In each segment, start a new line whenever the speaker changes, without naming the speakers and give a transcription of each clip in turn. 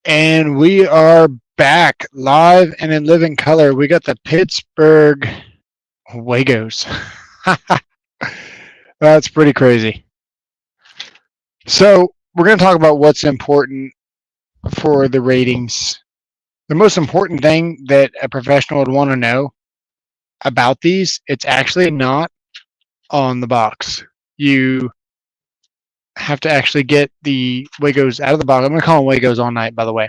And we are back live and in living color. We got the Pittsburgh Wagos. That's pretty crazy. So we're going to talk about what's important for the ratings. The most important thing that a professional would want to know about these, it's actually not on the box. You have to actually get the Wagos out of the box. I'm going to call them Wagos all night, by the way.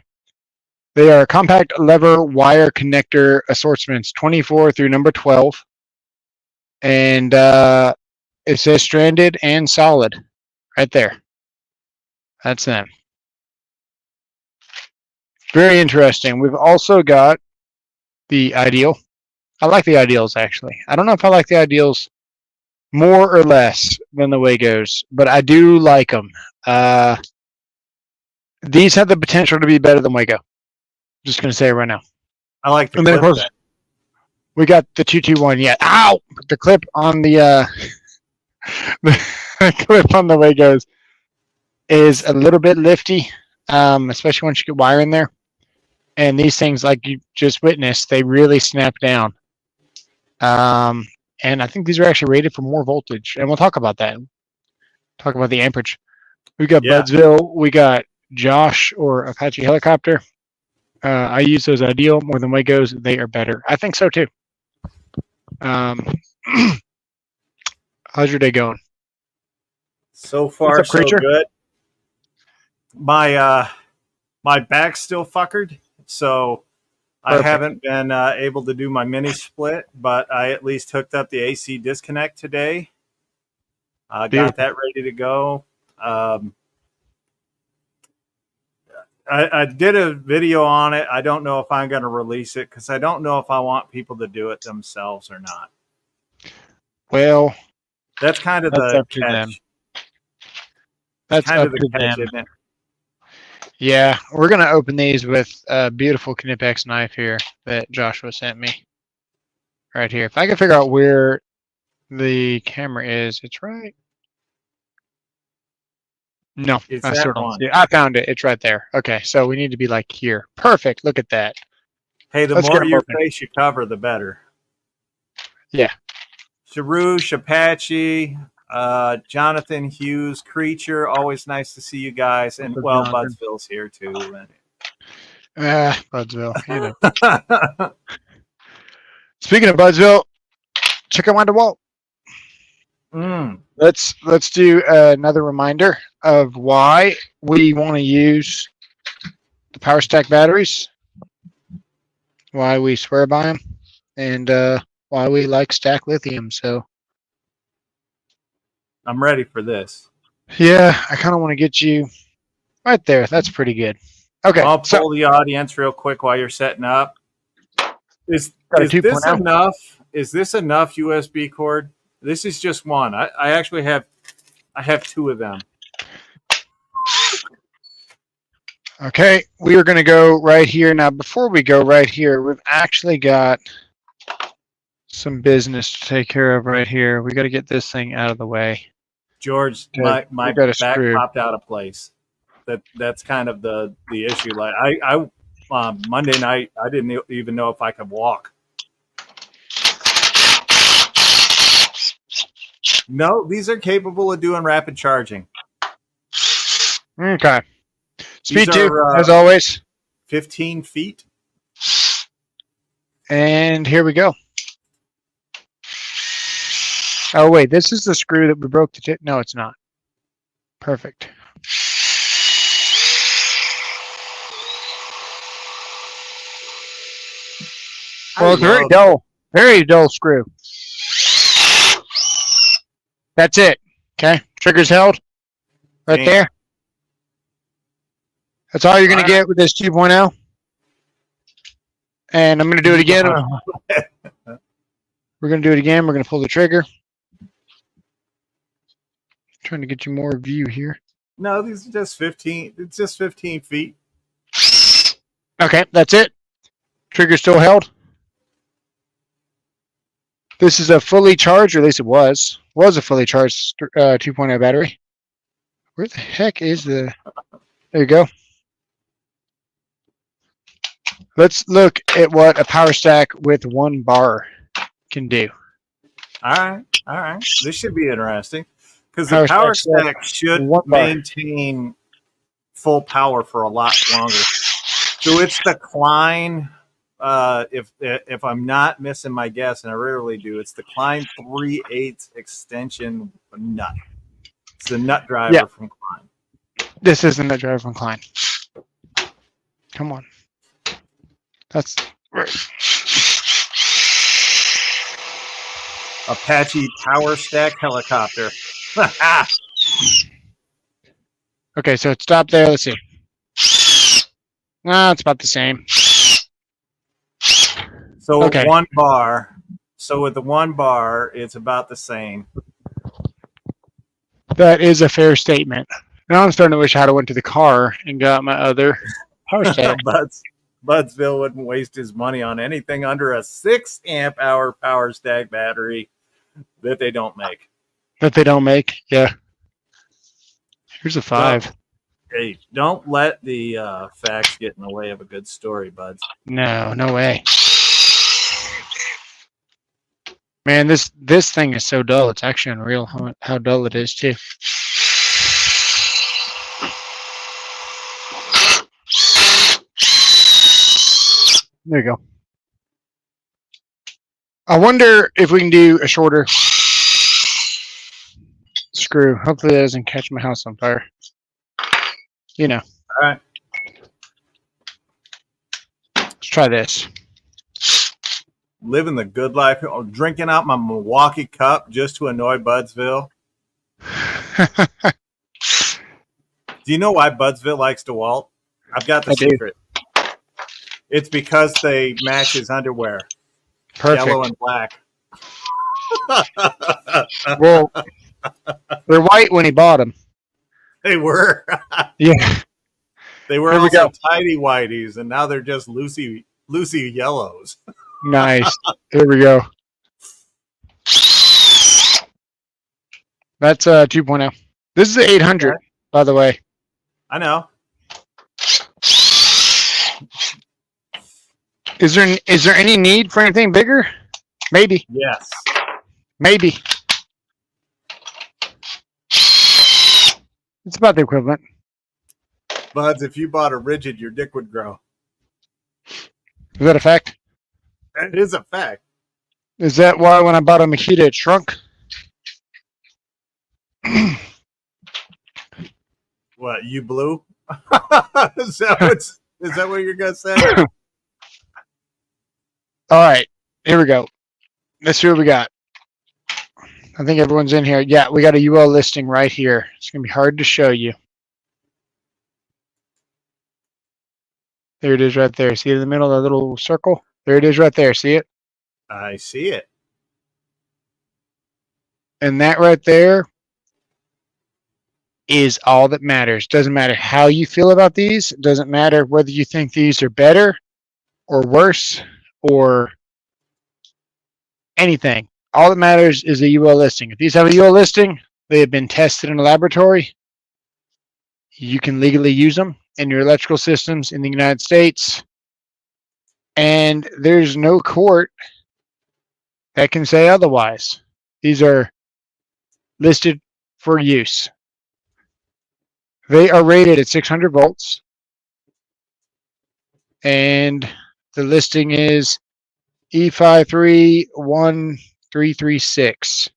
They are compact lever wire connector assortments 24 through number 12. And it says stranded and solid right there. That's them. Very interesting. We've also got the Ideal. I like the Ideals, actually. I don't know if I like the Ideals more or less than the Wagos, but I do like them. These have the potential to be better than Wago. Just going to say it right now.
I like the
and then, of course, we got the 221. Yeah. Ow! The clip on the clip on the Wagos is a little bit lifty, especially once you get wire in there. And these things, like you just witnessed, they really snap down. And I think these are actually rated for more voltage. And we'll talk about that. Talk about the amperage. We got Budsville. We got Josh or Apache Helicopter. I use those Ideal more than Wagos. They are better. I think so too. How's your day going?
So far,
up,
so good. My back's still fuckered, so Perfect. I haven't been able to do my mini split, but I at least hooked up the AC disconnect today. Got that ready to go. I did a video on it. I don't know if I'm going to release it because I don't know if I want people to do it themselves or not.
Well,
that's kind of the catch.
That's kind of the catch, isn't it? Yeah, we're going to open these with a beautiful Knipex knife here that Joshua sent me. Right here. If I can figure out where the camera is, it's right. No, I still don't see it. I found it. It's right there. Okay, so we need to be like here. Perfect. Look at that.
Hey, the more your face you cover, the better.
Yeah.
Sharouche, Apache, Jonathan Hughes, Creature. Always nice to see you guys. And, well, Budsville's here, too.
Budsville. You know. Speaking of Budsville, check out my DeWalt. Let's do another reminder of why we want to use the Power Stack batteries, why we swear by them, and why we like Stack Lithium. So
I'm ready for this.
Yeah, I kind of want to get you right there. That's pretty good. Okay,
I'll pull the audience real quick while you're setting up. Is this enough? Is this enough USB cord? This is just one. I actually have two of them.
Okay, we are going to go right here. Now, before we go right here, we've actually got some business to take care of right here. We got to get this thing out of the way.
George, my back popped out of place. That's kind of the issue. Like I Monday night, I didn't even know if I could walk. No, these are capable of doing rapid charging.
Okay. Speed 2, as always.
15 feet.
And here we go. Oh, wait. This is the screw that we broke the tip. No, it's not. Perfect. Well, it's very dull. Very dull screw. That's it. Okay. Trigger's held. Right there. That's all you're going to get with this 2.0. And I'm going to do it again. We're going to do it again. We're going to pull the trigger. Trying to get you more view here.
No, these are just 15. It's just 15 feet.
Okay, that's it. Trigger still held. This is a fully charged, or at least it was a fully charged 2.0 battery. Where the heck is the? There you go. Let's look at what a power stack with 1 bar can do.
All right. This should be interesting because the
Power
power
stack
stack should
1 bar.
maintain full power for a lot longer. So it's the Klein. If I'm not missing my guess, and I rarely do, it's the Klein 3/8 extension nut. It's the nut driver from Klein.
This is the nut driver from Klein. Come on. That's right.
Apache power stack helicopter.
Okay, so it stopped there. Let's see. No, it's about the same.
So
Okay.
1 bar. So with the 1 bar, it's about the same.
That is a fair statement. Now I'm starting to wish I had went to the car and got my other power stack.
Budsville wouldn't waste his money on anything under a 6 amp hour power stack battery that they don't make.
That they don't make? Yeah. Here's a 5.
Hey, don't let the facts get in the way of a good story, Buds.
No way. Man, this thing is so dull. It's actually unreal how dull it is too. There you go. I wonder if we can do a shorter screw. Hopefully that doesn't catch my house on fire. You know.
All right.
Let's try this.
Living the good life. Drinking out my Milwaukee cup just to annoy Budsville. Do you know why Budsville likes DeWalt? I've got the secret. It's because they match his underwear.
Perfect.
Yellow and black.
Well, they're white when he bought them.
They were.
Yeah.
They were also tidy whiteys, and now they're just loosey yellows.
Nice. Here we go. That's 2.0. This is the 800, okay, by the way.
I know.
Is there any need for anything bigger? Maybe.
Yes.
Maybe. It's about the equivalent.
Buds, if you bought a rigid, your dick would grow.
Is that a fact?
It is a fact.
Is that why when I bought a Makita it shrunk?
What, you blew? Is that what you're gonna say?
All right, here we go. Let's see what we got. I think everyone's in here. Yeah, we got a UL listing right here. It's gonna be hard to show you. There it is right there. See it in the middle of the little circle? There it is right there. See it?
I see it.
And that right there is all that matters. Doesn't matter how you feel about these. It doesn't matter whether you think these are better or worse or anything. All that matters is a UL listing. If these have a UL listing, they have been tested in a laboratory. You can legally use them in your electrical systems in the United States. And there's no court that can say otherwise. These are listed for use. They are rated at 600 volts. And the listing is E5313336.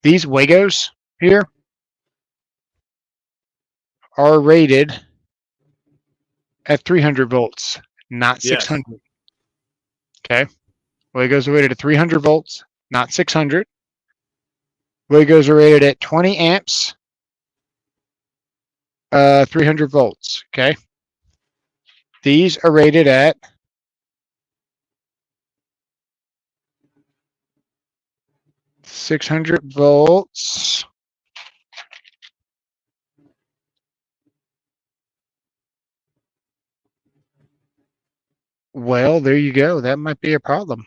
These Wagos here are rated at 300 volts, not 600. Yes. Okay. Wagos are rated at 300 volts, not 600. Wagos are rated at 20 amps, 300 volts. Okay. These are rated at 600 volts. Well, there you go. That might be a problem.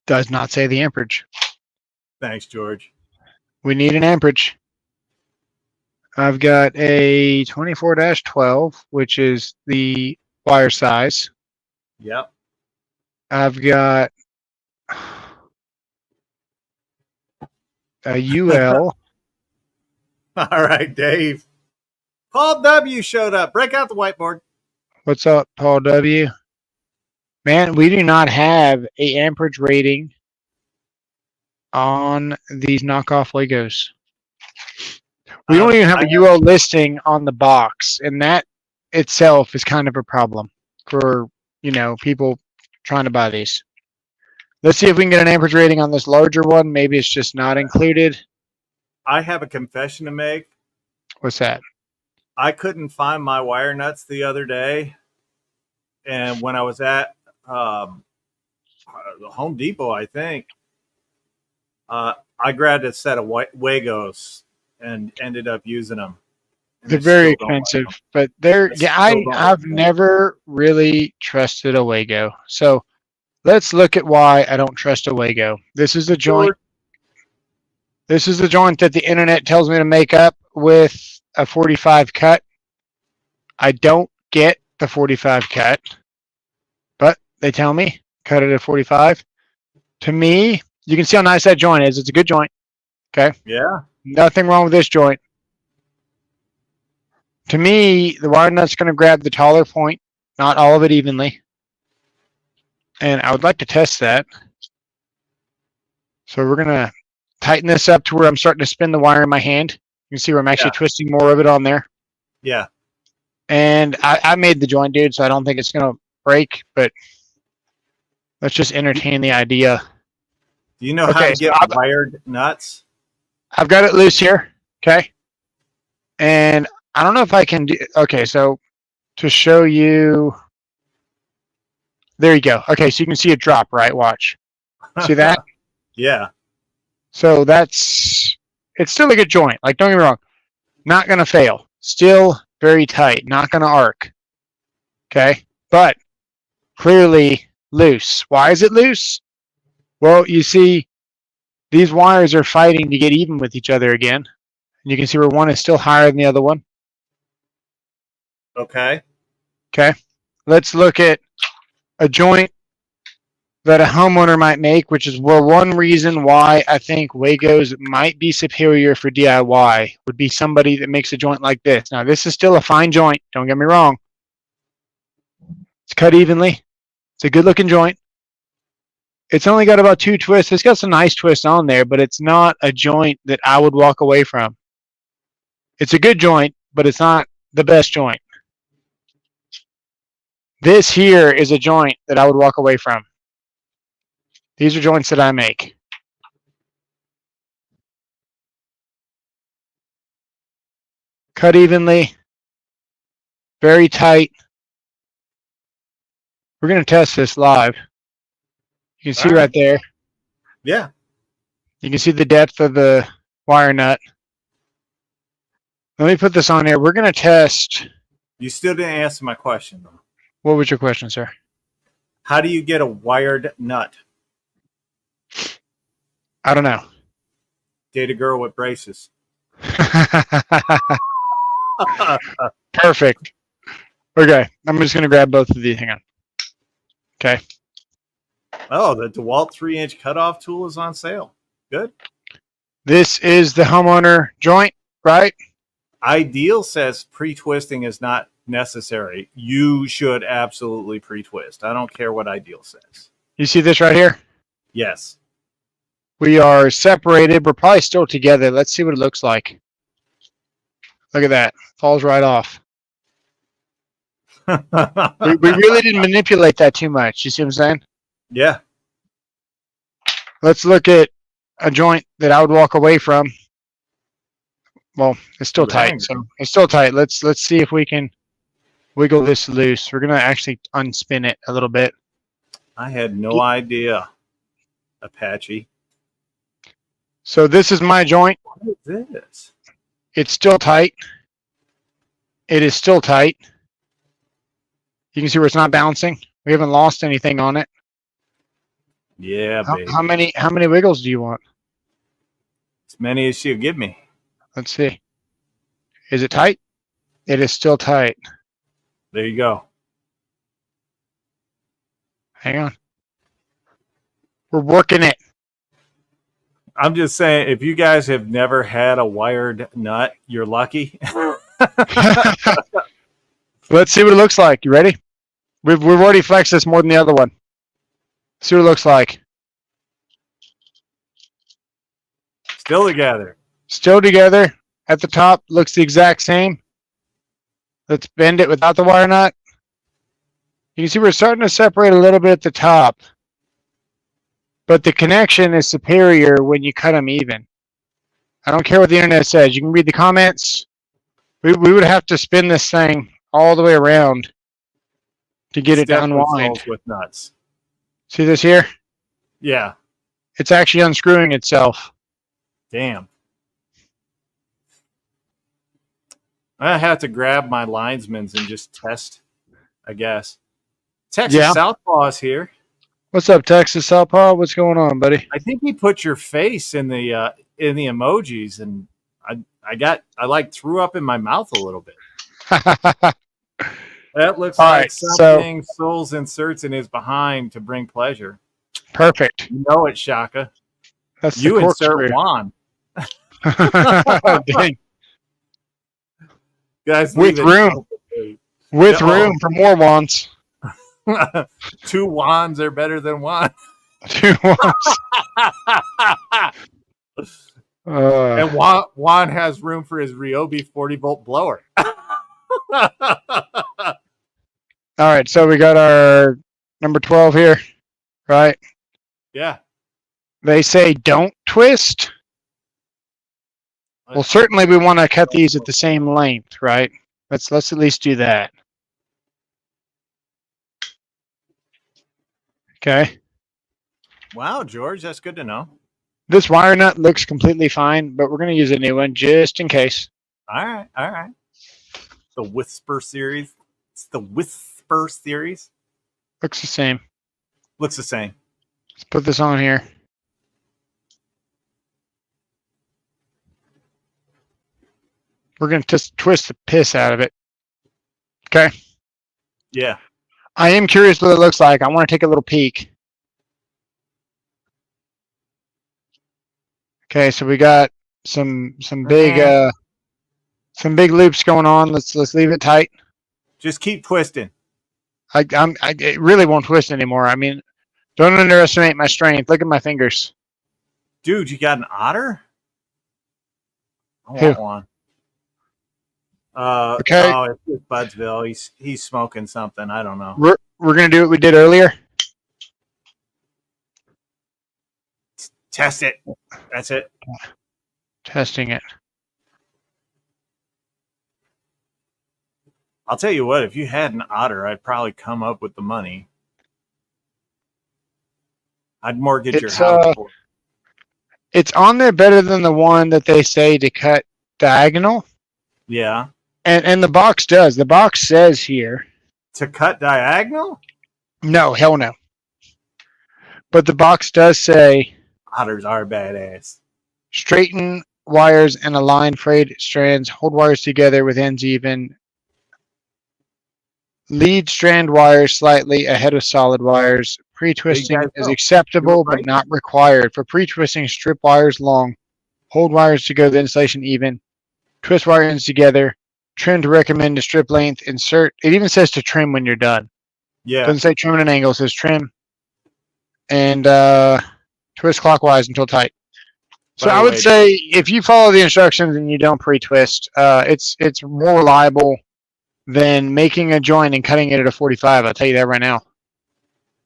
Does not say the amperage.
Thanks, George.
We need an amperage. I've got a 24-12, which is the wire size.
Yep.
I've got a UL.
All right, Dave. Paul W showed up. Break out the whiteboard.
What's up, Paul W? Man, we do not have a amperage rating on these knockoff Legos. We don't even have a UL listing on the box, and that itself is kind of a problem for, people trying to buy these. Let's see if we can get an amperage rating on this larger one. Maybe it's just not included.
I have a confession to make.
What's that?
I couldn't find my wire nuts the other day, and when I was at the Home Depot, I think I grabbed a set of Wagos and ended up using them.
They're very expensive, but I've never really trusted a Wago. So let's look at why I don't trust a Wago. This is a joint. This is the joint that the internet tells me to make up with a 45 cut. I don't get the 45 cut, but they tell me cut it at 45. To me, you can see how nice that joint is. It's a good joint. Okay.
Yeah.
Nothing wrong with this joint. To me, the wire nut's going to grab the taller point, not all of it evenly. And I would like to test that. So we're going to tighten this up to where I'm starting to spin the wire in my hand. You can see where I'm actually twisting more of it on there.
Yeah.
And I made the joint, dude, so I don't think it's going to break, but let's just entertain the idea.
Do you know how to get wired nuts?
I've got it loose here, okay? And I don't know if I can do... Okay, so to show you... There you go. Okay, so you can see it drop, right? Watch. See that?
Yeah.
So it's still a good joint. Like, don't get me wrong. Not going to fail. Still very tight. Not going to arc. Okay? But clearly loose. Why is it loose? Well, you see, these wires are fighting to get even with each other again. And you can see where one is still higher than the other one.
Okay.
Okay. Let's look at a joint that a homeowner might make, which is one reason why I think Wagos might be superior for DIY, would be somebody that makes a joint like this. Now, this is still a fine joint. Don't get me wrong. It's cut evenly. It's a good-looking joint. It's only got about 2 twists. It's got some nice twists on there, but it's not a joint that I would walk away from. It's a good joint, but it's not the best joint. This here is a joint that I would walk away from. These are joints that I make. Cut evenly. Very tight. We're going to test this live. You can see right there.
Yeah.
You can see the depth of the wire nut. Let me put this on here. We're going to test.
You still didn't answer my question, though.
What was your question, sir?
How do you get a wired nut?
I don't know.
Date a girl with braces.
Perfect. Okay. I'm just going to grab both of these. Hang on. Okay.
Oh, the DeWalt 3-inch cutoff tool is on sale. Good.
This is the homeowner joint, right?
Ideal says pre-twisting is not necessary. You should absolutely pre-twist. I don't care what Ideal says.
You see this right here?
Yes.
We are separated. We're probably still together. Let's see what it looks like. Look at that. Falls right off. we really didn't manipulate that too much. You see what I'm saying?
Yeah.
Let's look at a joint that I would walk away from. Well, it's still tight. So it's still tight. Let's see if we can wiggle this loose. We're going to actually unspin it a little bit.
I had no idea, Apache.
So this is my joint.
What is this?
It's still tight. It is still tight. You can see where it's not bouncing. We haven't lost anything on it.
Yeah, baby.
How many wiggles do you want?
As many as she'll give me.
Let's see. Is it tight? It is still tight.
There you go.
Hang on. We're working it.
I'm just saying, if you guys have never had a wired nut, you're lucky.
Let's see what it looks like. You ready? We've already flexed this more than the other one. See what it looks like.
Still together.
Still together. At the top, looks the exact same. Let's bend it without the wire nut. You can see we're starting to separate a little bit at the top. But the connection is superior when you cut them even. I don't care what the internet says. You can read the comments. We would have to spin this thing all the way around to get it to unwind.
With nuts.
See this here?
Yeah.
It's actually unscrewing itself.
Damn. I have to grab my linesman's and just test, I guess. Texas Southpaw is here.
What's up, Texas Southpaw? What's going on, buddy?
I think he put your face in the emojis, and I like threw up in my mouth a little bit. That looks like something Souls inserts in his behind to bring pleasure.
Perfect.
You know it, Shaka.
That's
you insert Juan.
Dang.
Guys,
with room. With room for more wands.
2 wands are better than one.
2 wands.
And Juan has room for his Ryobi 40-volt blower.
All right, so we got our number 12 here, right?
Yeah.
They say don't twist. Well, certainly we want to cut these at the same length, right? Let's at least do that. Okay.
Wow, George, that's good to know.
This wire nut looks completely fine, but we're going to use a new one just in case.
All right. The Whisper series. It's the Whisper series.
Looks the same.
Looks the same.
Let's put this on here. We're going to just twist the piss out of it. Okay?
Yeah.
I am curious what it looks like. I want to take a little peek. Okay, so we got some big loops going on. Let's leave it tight.
Just keep twisting.
It really won't twist anymore. I mean, don't underestimate my strength. Look at my fingers.
Dude, you got an otter? I want one.
Okay.
Oh, it's Budsville. He's smoking something. I don't know.
We're gonna do what we did earlier.
Test it. That's it.
Testing it.
I'll tell you what, if you had an otter, I'd probably come up with the money. I'd mortgage your house for it.
It's on there better than the one that they say to cut diagonal.
Yeah.
And the box does. The box says here.
To cut diagonal?
No, hell no. But the box does say.
Otters are badass.
Straighten wires and align frayed strands. Hold wires together with ends even. Lead strand wires slightly ahead of solid wires. Pre-twisting is acceptable but not required. For pre-twisting, strip wires long. Hold wires to go the insulation even. Twist wire ends together. Trim to recommend to strip length. Insert. It even says to trim when you're done.
Yeah.
Doesn't say trim at an angle. It says trim. And twist clockwise until tight. So I would say if you follow the instructions and you don't pre-twist, it's more reliable than making a joint and cutting it at a 45. I'll tell you that right now.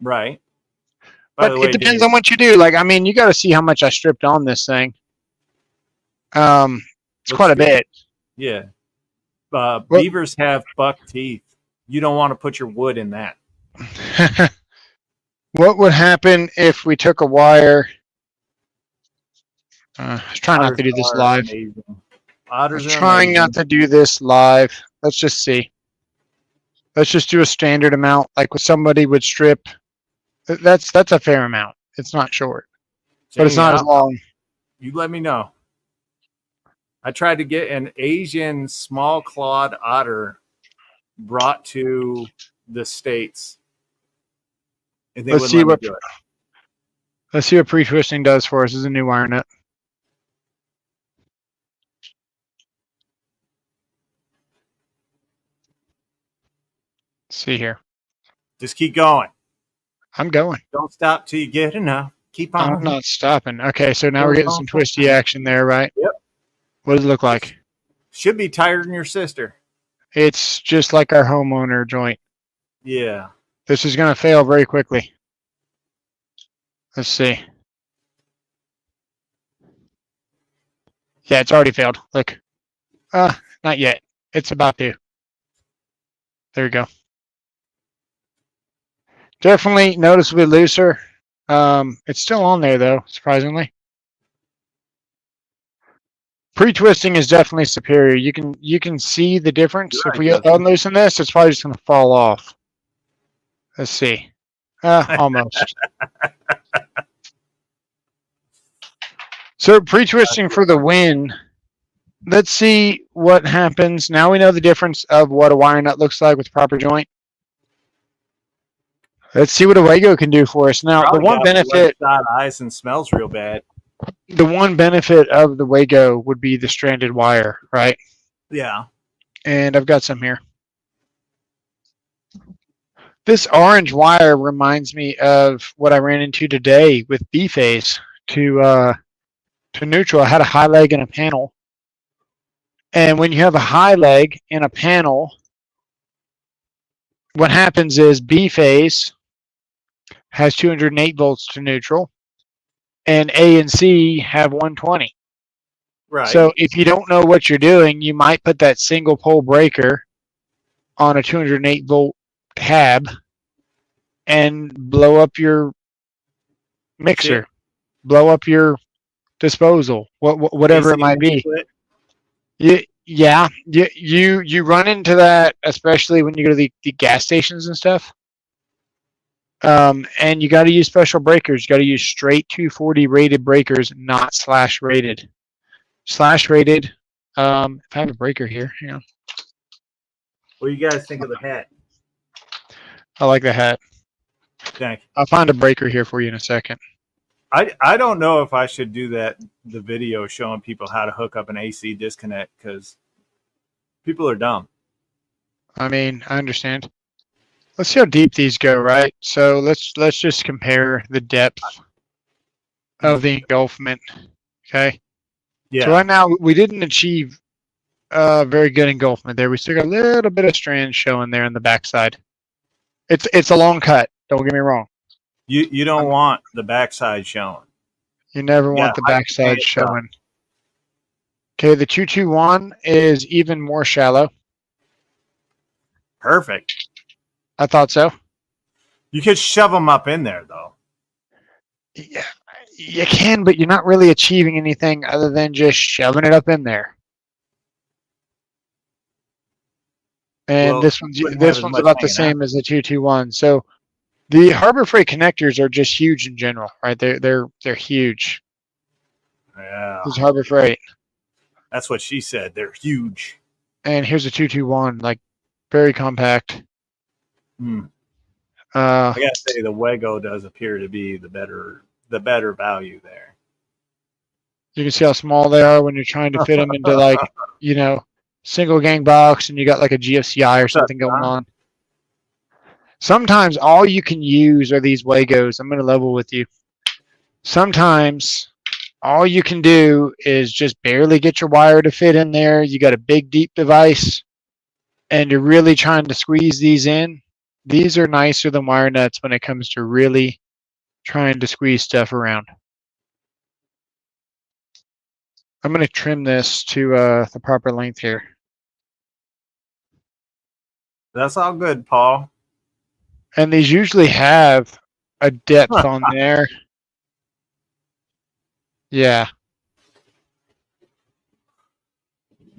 Right.
But it depends on what you do. Like, I mean, you got to see how much I stripped on this thing. It's quite a bit.
Yeah. Beavers have buck teeth. You don't want to put your wood in that.
What would happen if we took a wire? I was trying not to do this live. Not to do this live. Let's just see. Let's just do a standard amount, like what somebody would strip. That's a fair amount. It's not short, but it's not as long.
You let me know. I tried to get an Asian small clawed otter brought to the States, and they
Let's
wouldn't
see
let me
what
do it.
let's see what pre-twisting does for us as a new wire nut. Let's see here.
Just keep going.
I'm going.
Don't stop till you get enough. Keep on.
I'm not stopping. Okay, so now we're getting some twisty action there, right?
Yep.
What does it look like?
Should be tighter than your sister.
It's just like our homeowner joint.
Yeah.
This is going to fail very quickly. Let's see. Yeah, it's already failed. Look. Not yet. It's about to. There you go. Definitely noticeably looser. It's still on there though, surprisingly. Pre-twisting is definitely superior. You can see the difference.
Right,
If we unloosen this, it's probably just going to fall off. Let's see. Almost. So pre-twisting for the win. Let's see what happens. Now we know the difference of what a wire nut looks like with proper joint. Let's see what a Wago can do for us. Now,
Probably
the one benefit,
eyes and smells real bad.
the one benefit of the Wago would be the stranded wire, right?
Yeah.
And I've got some here. This orange wire reminds me of what I ran into today with B-phase to neutral. I had a high leg and a panel. And when you have a high leg in a panel, what happens is B-phase has 208 volts to neutral, and A and C have 120.
Right.
So if you don't know what you're doing, you might put that single pole breaker on a 208 volt tab and blow up your mixer, blow up your disposal, whatever it might be. You run into that, especially when you go to the gas stations and stuff. And you got to use special breakers. You got to use straight 240 rated breakers, not slash rated. Slash rated. If I have a breaker here, hang on.
What do you guys think of the hat?
I like the hat.
Thank you.
I'll find a breaker here for you in a second.
I don't know if I should do the video showing people how to hook up an AC disconnect, because people are dumb.
I mean, I understand. Let's see how deep these go, right? So let's just compare the depth of the engulfment. Okay.
Yeah.
So right now we didn't achieve very good engulfment there. We still got a little bit of strand showing there on the backside. It's a long cut. Don't get me wrong.
You don't want the backside showing.
You never want the backside showing. Okay, the 221 is even more shallow.
Perfect.
I thought so.
You could shove them up in there, though.
Yeah, you can, but you're not really achieving anything other than just shoving it up in there. And this one's about the same as the 221. So the HarborFreight connectors are just huge in general, right? They're huge.
Yeah.
This is HarborFreight.
That's what she said. They're huge.
And here's a 221, like very compact.
I gotta say, the Wago does appear to be the better value there.
You can see how small they are when you're trying to fit them into, like, single gang box, and you got like a GFCI or something going on. Sometimes all you can use are these Wagos. I'm going to level with you. Sometimes all you can do is just barely get your wire to fit in there. You got a big, deep device, and you're really trying to squeeze these in. These are nicer than wire nuts when it comes to really trying to squeeze stuff around. I'm going to trim this to the proper length here.
That's all good, Paul.
And these usually have a depth on there. Yeah.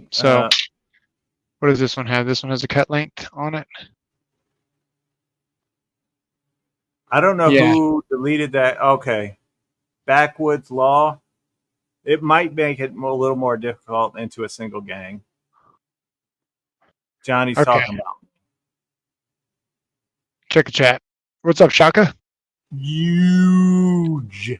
So what does this one have? This one has a cut length on it.
I don't know who deleted that. Okay. Backwoods Law. it might make it a little more difficult into a single gang. Johnny's
Okay.
talking about
Check the chat. What's up, Shaka?
huge.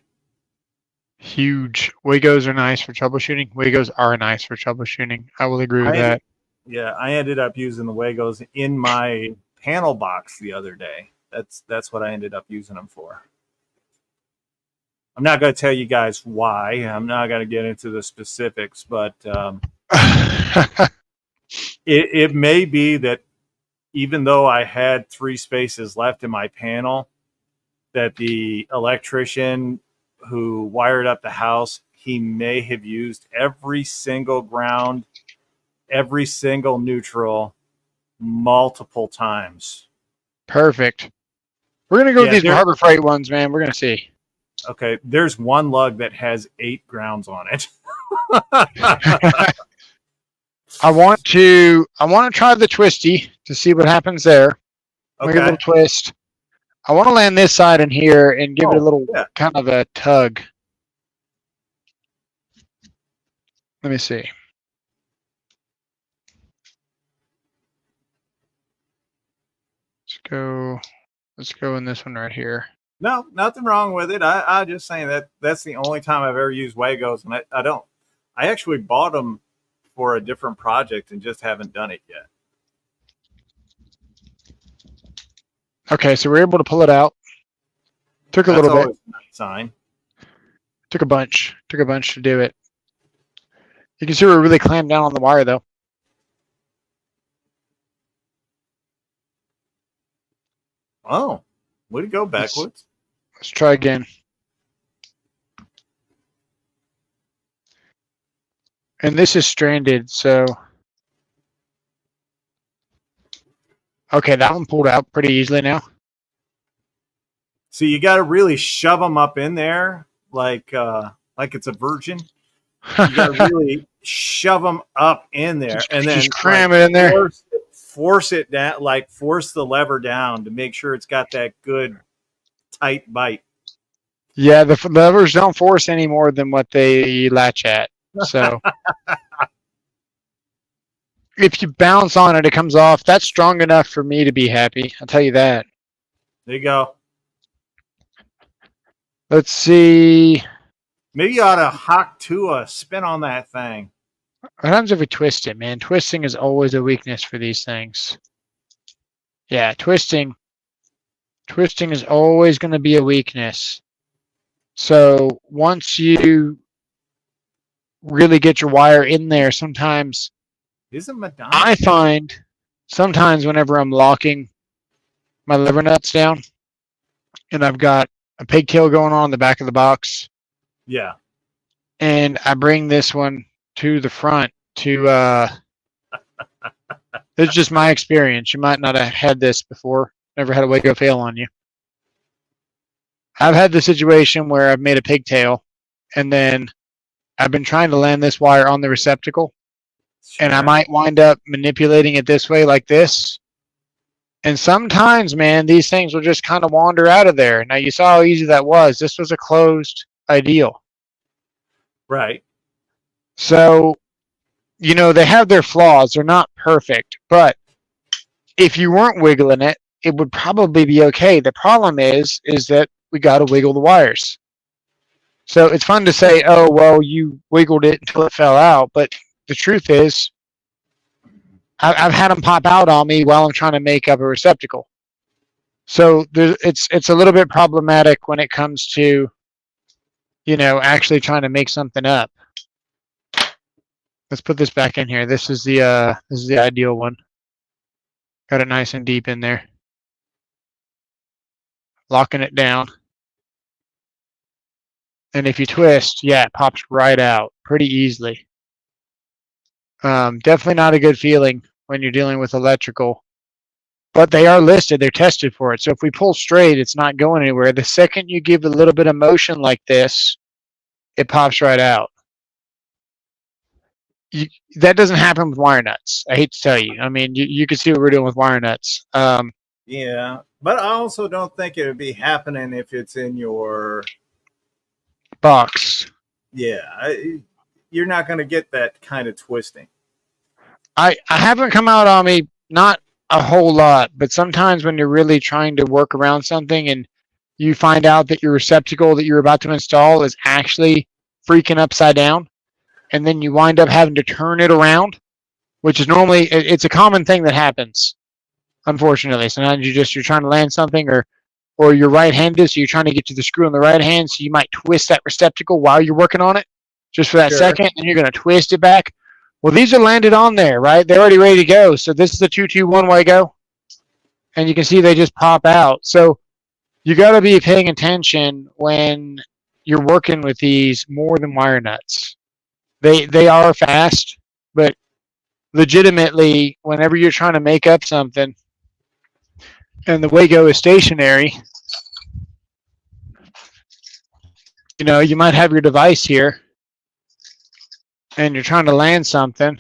Huge. Wigos are nice for troubleshooting. Wigos are nice for troubleshooting. I will agree with that.
Yeah, I ended up using the Wagos in my panel box the other day. That's what I ended up using them for. I'm not going to tell you guys why. I'm not going to get into the specifics, but it may be that even though I had 3 spaces left in my panel, that the electrician who wired up the house, he may have used every single ground, every single neutral multiple times.
Perfect. We're going to go with these HarborFreight ones, man. We're going to see.
Okay, there's one lug that has 8 grounds on it.
I want to try the twisty to see what happens there.
Okay.
Make a little twist. I want to land this side in here and give it a little kind of a tug. Let me see. Let's go in this one right here.
No, nothing wrong with it. I just saying that's the only time I've ever used Wagos, and I actually bought them for a different project and just haven't done it yet.
Okay, so we're able to pull it out. Took a little bit.
A nice sign.
Took a bunch to do it. You can see we're really clamped down on the wire though.
Oh, way to go backwards.
Let's try again. And this is stranded, so. Okay, that one pulled out pretty easily now.
So you got to really shove them up in there like it's a virgin. You got to really shove them up in there and then
just cram it in there.
Force it down, like force the lever down to make sure it's got that good tight bite.
Yeah, the levers don't force any more than what they latch at. So if you bounce on it, it comes off. That's strong enough for me to be happy. I'll tell you that.
There you go.
Let's see.
Maybe you ought to hock to a spin on that thing.
What happens if we twist it, man? Twisting is always a weakness for these things. Yeah, twisting is always going to be a weakness. So once you really get your wire in there, sometimes I find sometimes whenever I'm locking my lever nuts down and I've got a pigtail going on in the back of the box.
Yeah.
And I bring this one to the front to it's just my experience. You might not have had this before. Never had a Waco fail on you. I've had the situation where I've made a pigtail and then I've been trying to land this wire on the receptacle. Sure. And I might wind up manipulating it this way like this. And sometimes, man, these things will just kind of wander out of there. Now, you saw how easy that was. This was a closed ideal.
Right.
So, you know, they have their flaws. They're not perfect. But if you weren't wiggling it, it would probably be okay. The problem is that we got to wiggle the wires. So it's fun to say, oh, well, you wiggled it until it fell out. But the truth is, I've had them pop out on me while I'm trying to make up a receptacle. So it's a little bit problematic when it comes to, you know, actually trying to make something up. Let's put this back in here. This is the ideal one. Got it nice and deep in there. Locking it down. And if you twist, yeah, it pops right out pretty easily. Definitely not a good feeling when you're dealing with electrical. But they are listed. They're tested for it. So if we pull straight, it's not going anywhere. The second you give a little bit of motion like this, it pops right out. That doesn't happen with wire nuts. I hate to tell you. I mean, you can see what we're doing with wire nuts.
Yeah, but I also don't think it would be happening if it's in your
box.
Yeah, you're not going to get that kind of twisting.
I haven't come out on me, not a whole lot, but sometimes when you're really trying to work around something and you find out that your receptacle that you're about to install is actually freaking upside down, and then you wind up having to turn it around, which is normally it's a common thing that happens. Unfortunately, sometimes you're trying to land something, or you're right-handed, so you're trying to get to the screw on the right hand, so you might twist that receptacle while you're working on it, just for that second, and you're going to twist it back. Well, these are landed on there, right? They're already ready to go. So this is a 2-2 one-way go, and you can see they just pop out. So you got to be paying attention when you're working with these more than wire nuts. They are fast, but legitimately, whenever you're trying to make up something, and the Wago is stationary, you might have your device here, and you're trying to land something,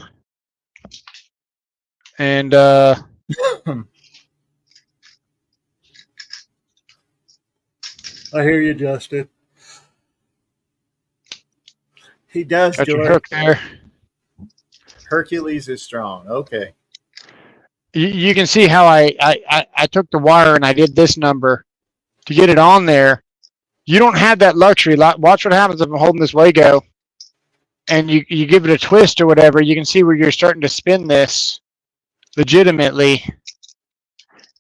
and
I hear you, Justin.
He does,
got your
George.
hook there.
Hercules is strong. Okay.
You can see how I took the wire and I did this number to get it on there. You don't have that luxury. Watch what happens if I'm holding this Wago and you give it a twist or whatever. You can see where you're starting to spin this legitimately.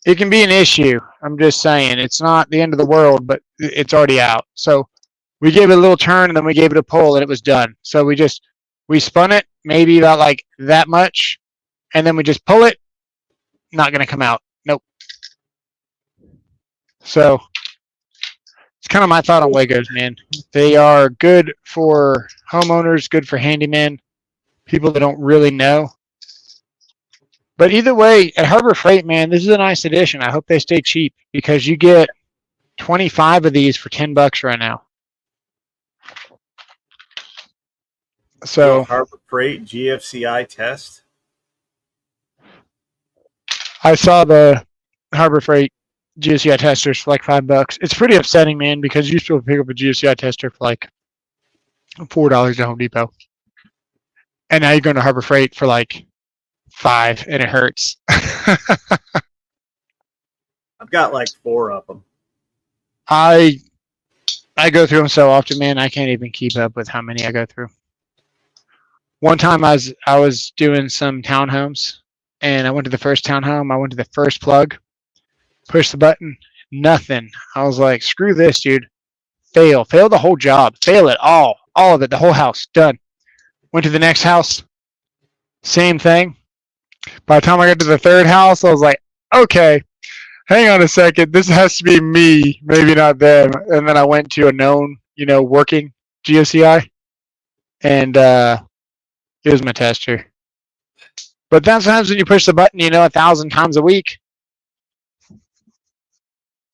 It can be an issue. I'm just saying. It's not the end of the world, but it's already out. So we gave it a little turn and then we gave it a pull and it was done. So we spun it maybe about like that much and then we just pull it. Not going to come out. Nope. So it's kind of my thought on Wagos, man. They are good for homeowners, good for handymen, people that don't really know. But either way, at HarborFreight, man, this is a nice addition. I hope they stay cheap because you get 25 of these for $10 right now. So
HarborFreight GFCI test.
I saw the HarborFreight GFCI testers for like $5. It's pretty upsetting, man, because you used to be able to pick up a GFCI tester for like $4 at Home Depot, and now you're going to HarborFreight for like $5, and it hurts.
I've got like 4 of them.
I go through them so often, man. I can't even keep up with how many I go through. One time I was doing some townhomes, and I went to the first townhome. I went to the first plug, pushed the button, nothing. I was like, screw this, dude. Fail the whole job. Fail it all of it, the whole house, done. Went to the next house, same thing. By the time I got to the third house, I was like, okay, hang on a second. This has to be me, maybe not them. And then I went to a known, working GFCI, and it was my tester. But sometimes when you push the button, 1,000 times a week,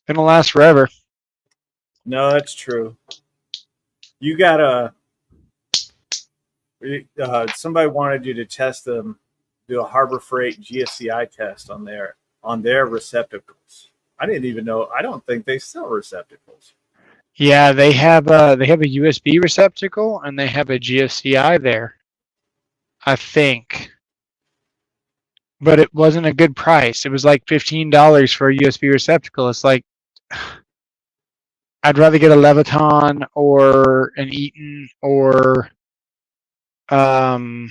it'll last forever.
No, that's true. You gotta. Somebody wanted you to test them, do a HarborFreight GFCI test on their receptacles. I didn't even know. I don't think they sell receptacles.
Yeah, they have a USB receptacle and they have a GFCI there, I think. But it wasn't a good price. It was like $15 for a USB receptacle. It's like I'd rather get a Leviton or an Eaton or can't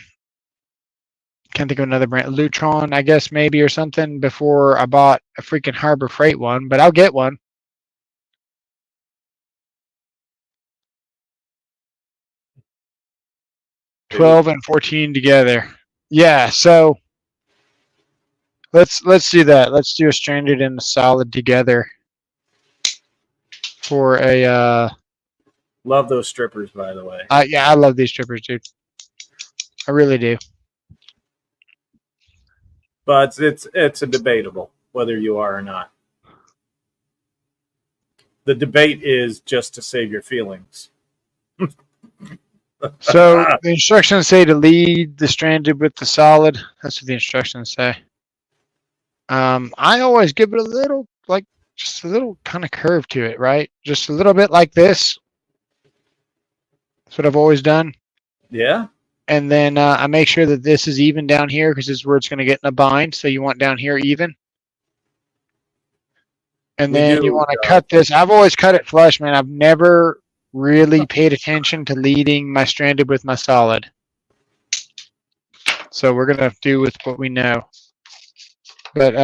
think of another brand, Lutron, I guess maybe, or something before I bought a freaking HarborFreight one. But I'll get one. $12 and $14 together. Yeah, so let's do that. Let's do a stranded and a solid together for a
Love those strippers, by the way.
yeah, I love these strippers, dude. I really do.
But it's a debatable whether you are or not. The debate is just to save your feelings.
So the instructions say to lead the stranded with the solid. That's what the instructions say. I always give it a little, just a little kind of curve to it, right? Just a little bit like this. That's what I've always done.
Yeah.
And then I make sure that this is even down here because this is where it's going to get in a bind. So you want down here even. And then you want to cut this. I've always cut it flush, man. I've never really paid attention to leading my stranded with my solid. So we're going to do with what we know. But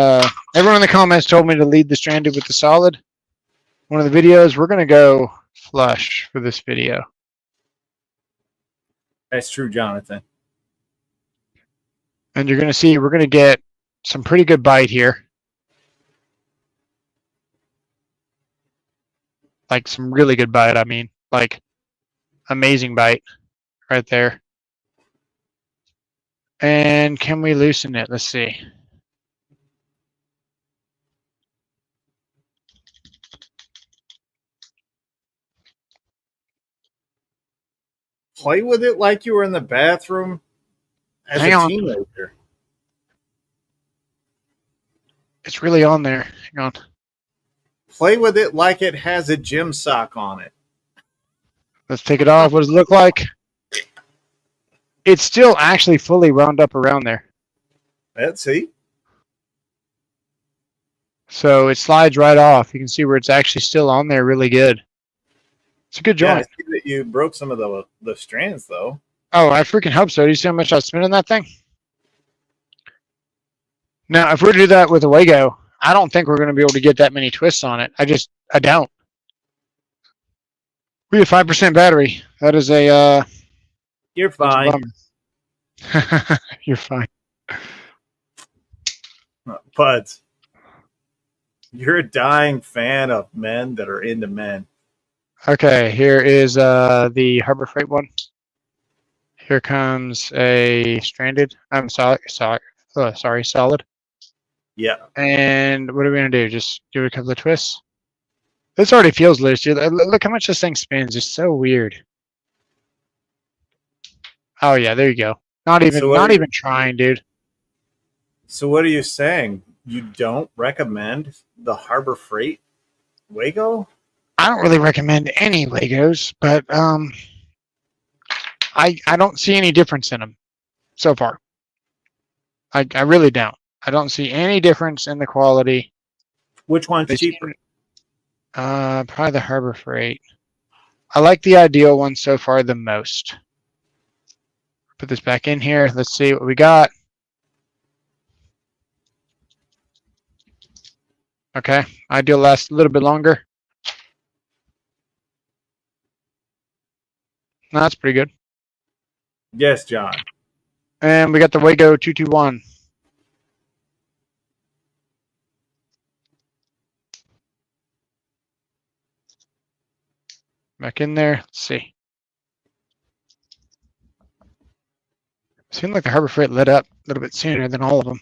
everyone in the comments told me to lead the stranded with the solid. One of the videos, we're going to go flush for this video.
That's true, Jonathan.
And you're going to see we're going to get some pretty good bite here. Like some really good bite, I mean. Like amazing bite right there. And can we loosen it? Let's see.
Play with it like you were in the bathroom as
Hang
a
on.
teenager.
It's really on there. Hang on.
Play with it like it has a gym sock on it.
Let's take it off. What does it look like? It's still actually fully wound up around there.
Let's see.
So it slides right off. You can see where it's actually still on there really good. It's a good
Yeah, I
joint.
see that you broke some of the strands, though.
Oh, I freaking hope so. Do you see how much I spent on that thing? Now, if we do that with a Wago, I don't think we're going to be able to get that many twists on it. I don't. We have 5% battery. That is a,
You're fine.
You're fine.
But you're a dying fan of men that are into men.
Okay, here is the HarborFreight one. Here comes a stranded. I'm solid. Solid.
Yeah.
And what are we gonna do? Just do a couple of twists. This already feels loose, dude. Look how much this thing spins. It's so weird. Oh yeah, there you go. Not even trying, dude.
So what are you saying? You don't recommend the HarborFreight Wago?
I don't really recommend any Legos, but I don't see any difference in them so far. I really don't. I don't see any difference in the quality.
Which one's cheaper?
Probably the HarborFreight. I like the Ideal one so far the most. Put this back in here. Let's see what we got. Okay, Ideal lasts a little bit longer. No, that's pretty good.
Yes, John.
And we got the Wago 221. Back in there. Let's see. Seemed like the HarborFreight lit up a little bit sooner than all of them.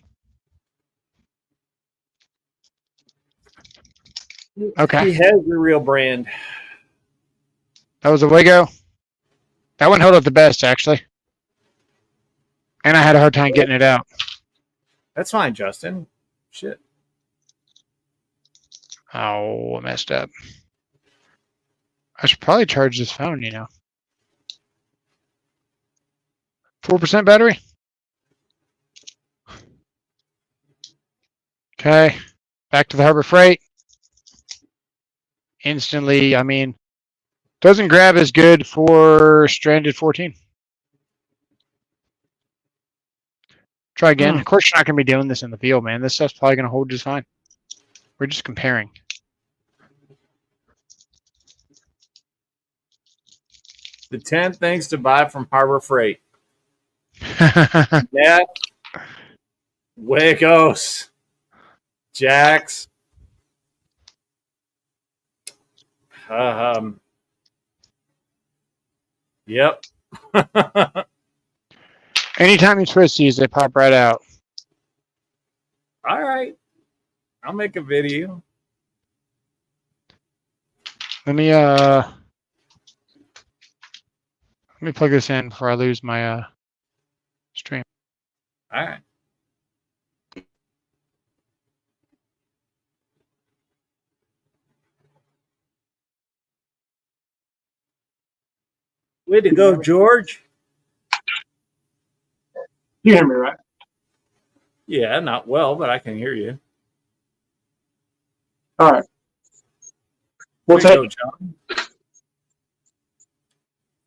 Okay.
He has the real brand.
That was a Wago. That one held up the best, actually. And I had a hard time getting it out.
That's fine, Justin. Shit.
Oh, I messed up. I should probably charge this phone, you know. 4% battery. Okay. Back to the HarborFreight. Instantly, I mean, doesn't grab as good for Stranded 14. Try again. Of course, you're not going to be doing this in the field, man. This stuff's probably going to hold just fine. We're just comparing.
The 10 things to buy from HarborFreight. Yeah. Wagos. Jacks. Yep.
Anytime you twist these, they pop right out.
All right. I'll make a video.
Let me plug this in before I lose my stream.
All right. Way to go, George.
You hear me, right?
Yeah, not well, but I can hear you.
All right. We'll
There you
take
go, John.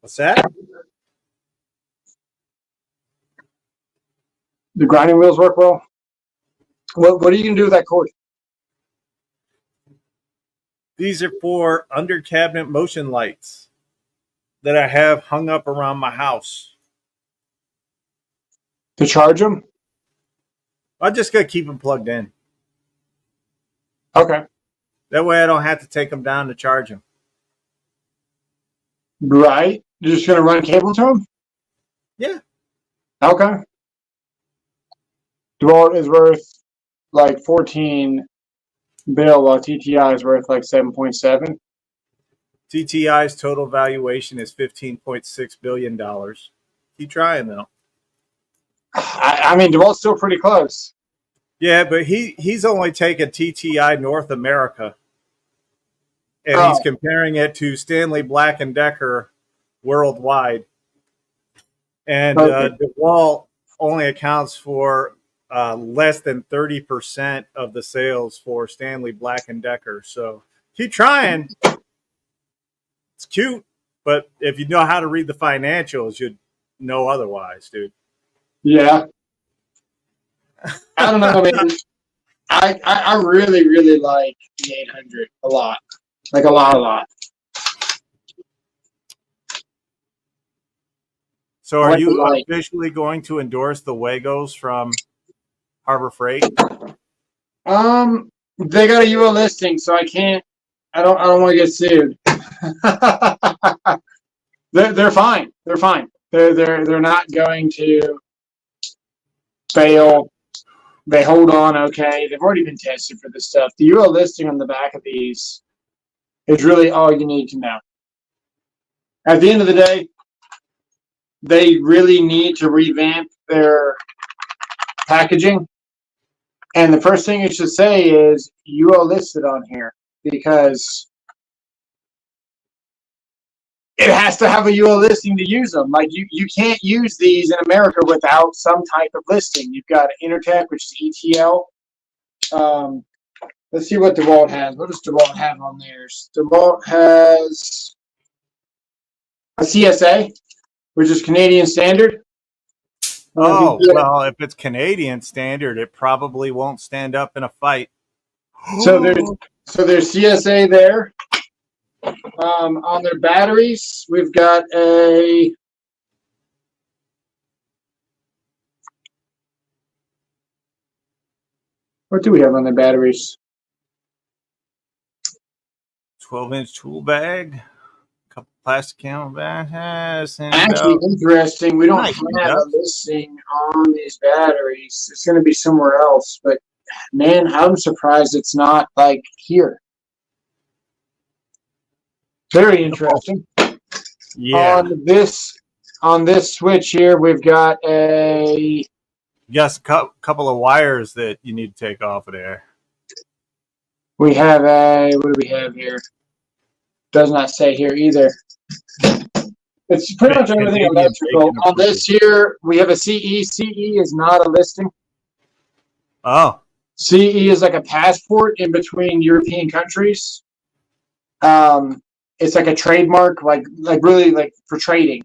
What's that?
the grinding wheels work well. What are you gonna do with that cord?
These are for under cabinet motion lights that I have hung up around my house.
To charge them?
I'm just going to keep them plugged in.
Okay.
That way I don't have to take them down to charge them.
Right. You're just gonna run cable to them?
Yeah.
Okay. DeWalt is worth like 14 bill, while TTI is worth like 7.7.
TTI's total valuation is $15.6 billion. Keep trying, though.
I mean, DeWalt's still pretty close.
Yeah, but he's only taken TTI North America, and he's comparing it to Stanley Black & Decker worldwide. And DeWalt only accounts for less than 30% of the sales for Stanley Black & Decker. So keep trying. It's cute, but if you know how to read the financials, you'd know otherwise, dude.
Yeah. I don't know, man. I really, really like the 800 a lot. Like a lot.
So are you officially going to endorse the Wagos from HarborFreight?
They got a UL listing, so I don't want to get sued. They're fine. They're fine. They're not going to fail. They hold on okay. They've already been tested for this stuff. The UL listing on the back of these is really all you need to know. At the end of the day, they really need to revamp their packaging. And the first thing you should say is UL listed on here, because it has to have a UL listing to use them. Like you can't use these in America without some type of listing. You've got Intertech, which is ETL. Let's see what DeWalt has. What does DeWalt have on theirs? DeWalt has a CSA, which is Canadian Standard.
Oh, well, if it's Canadian Standard, it probably won't stand up in a fight.
So there's CSA there. On their batteries, we've got a what do we have on the batteries?
12-inch tool bag, a couple plastic camel bags.
Actually, interesting. We don't have a listing on these batteries. It's going to be somewhere else. But man, I'm surprised it's not like here. Very interesting.
Yeah.
On this switch here, we've got a.
Yes, a couple of wires that you need to take off of there.
We have a. What do we have here? Does not say here either. It's pretty much everything electrical. On this here, we have a CE. CE is not a listing.
Oh.
CE is like a passport in between European countries. It's like a trademark, like really like for trading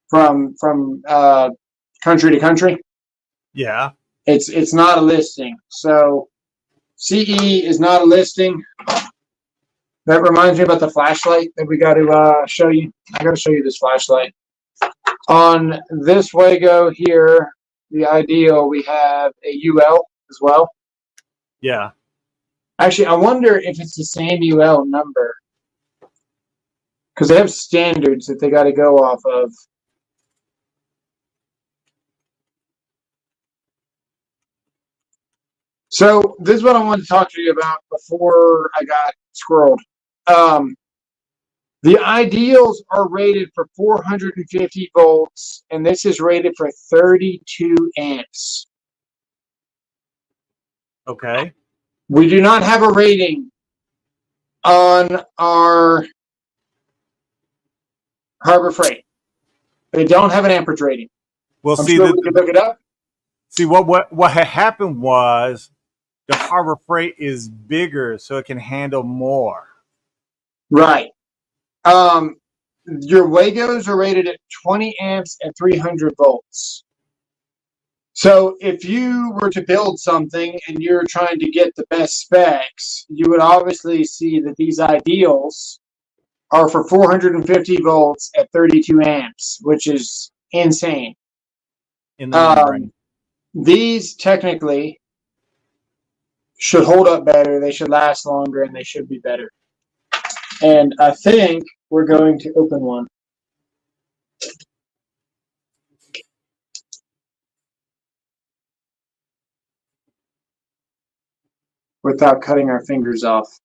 from country to country.
Yeah.
It's not a listing. So CE is not a listing. That reminds me about the flashlight that we got to show you. I got to show you this flashlight. On this Wago here, the Ideal, we have a UL as well.
Yeah.
Actually, I wonder if it's the same UL number, because they have standards that they got to go off of. So this is what I wanted to talk to you about before I got squirreled. The Ideals are rated for 450 volts, and this is rated for 32 amps.
Okay.
We do not have a rating on our HarborFreight. They don't have an amperage rating.
Well,
I'm
see,
sure we could look it up.
see what had happened was the Harbor Freight is bigger, so it can handle more.
Right. Your Wagos are rated at 20 amps and 300 volts. So if you were to build something and you're trying to get the best specs, you would obviously see that these ideals are for 450 volts at 32 amps, which is insane.
In the membrane.
These technically should hold up better, they should last longer, and they should be better. And I think we're going to open one. Without cutting our fingers off.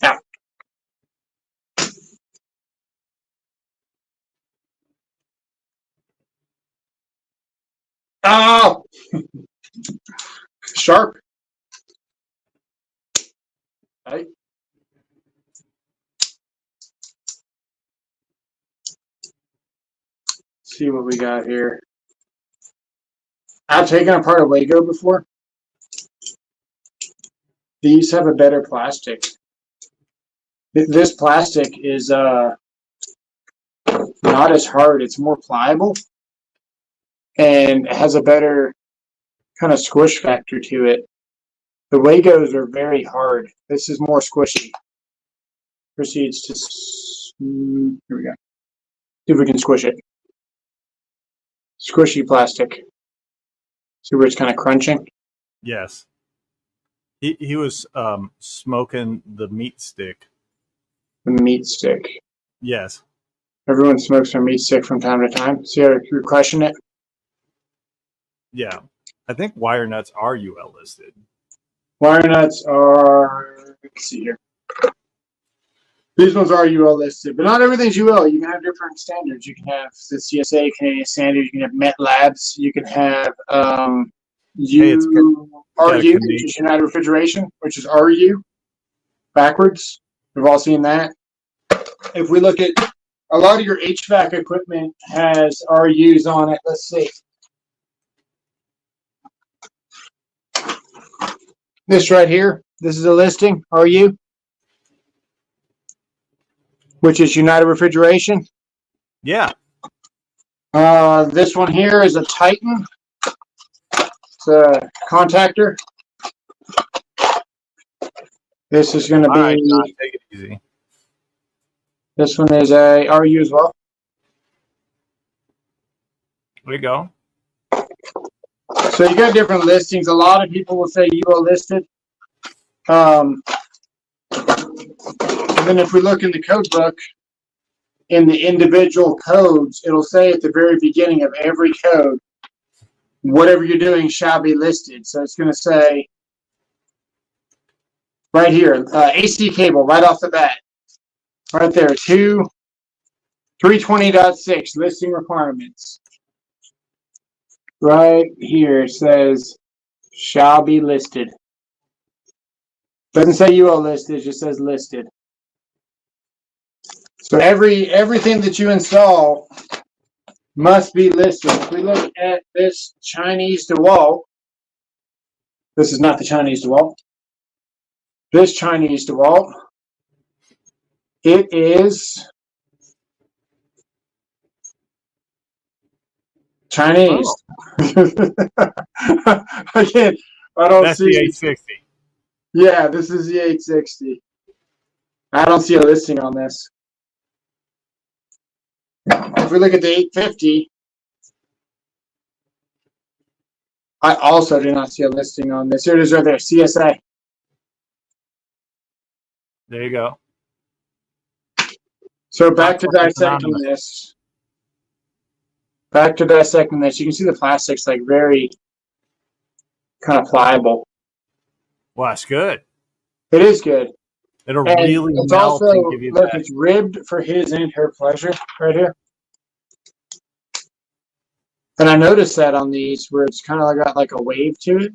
Now. Oh! Sharp. Right. See what we got here. I've taken apart a Lego before. These have a better plastic. This plastic is not as hard. It's more pliable and it has a better kind of squish factor to it. The Legos are very hard. This is more squishy. Proceeds to here we go. See if we can squish it. Squishy plastic. See where it's kind of crunching?
Yes. He was smoking the meat stick.
The meat stick.
Yes.
Everyone smokes their meat stick from time to time. See how you're crushing it?
Yeah. I think wire nuts are UL listed.
Wire nuts are, let's see here. These ones are UL listed, but not everything's UL. You can have different standards. You can have the CSA, Canadian Standard. You can have Met Labs. You can have RU, which is United Refrigeration, which is RU, backwards. We've all seen that. If we look at a lot of your HVAC equipment has RUs on it. Let's see. This right here, this is a listing, RU, which is United Refrigeration.
Yeah.
This one here is a Titan. It's a contactor. This is going to be.
Right, take it easy.
This one is a RU as well.
There you go.
So you got different listings. A lot of people will say UL listed. And then if we look in the code book, in the individual codes, it'll say at the very beginning of every code, whatever you're doing shall be listed. So it's going to say right here, AC cable right off the bat. Right there, 320.6 listing requirements. Right here it says shall be listed. Doesn't say UL listed, it just says listed. So everything that you install must be listed. If we look at this Chinese DeWalt, this is not the Chinese DeWalt. This Chinese DeWalt, it is Chinese. Oh. Again, I don't
That's
see
the 860.
Yeah, this is the 860. I don't see a listing on this. If we look at the 850, I also do not see a listing on this. Here it is right there, CSA.
There you go.
So back to dissecting this. Back to dissecting this. You can see the plastic's like very kind of pliable.
Well, that's good.
It is good.
It'll
and
really
it's
melt
also,
and give you
look,
that.
it's ribbed for his and her pleasure right here. And I noticed that on these where it's kind of got like a wave to it.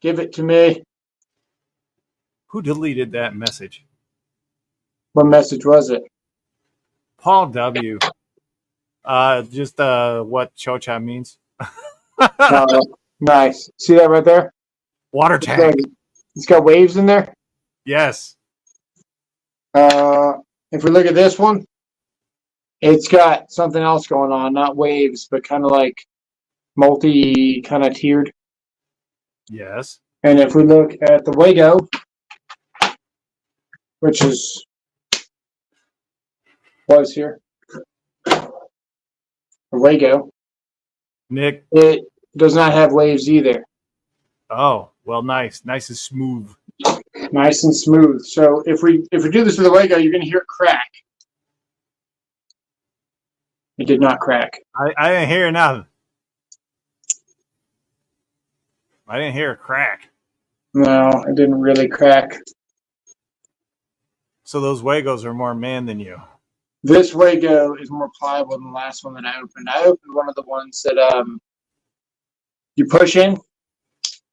Give it to me.
Who deleted that message?
What message was it?
Paul W. Just what chocha means.
Nice. See that right there?
Water tank.
It's got waves in there.
Yes.
If we look at this one, it's got something else going on, not waves, but kind of like multi kind of tiered.
Yes.
And if we look at the Wago, which was here, the Wago,
Nick.
it does not have waves either.
Oh, well, nice. Nice and smooth.
Nice and smooth. So if we do this with the Wago, you're going to hear it crack. It did not crack.
I didn't hear nothing. I didn't hear a crack.
No, it didn't really crack.
So those Wagos are more man than you.
This Wago is more pliable than the last one that I opened. I opened one of the ones that you push in.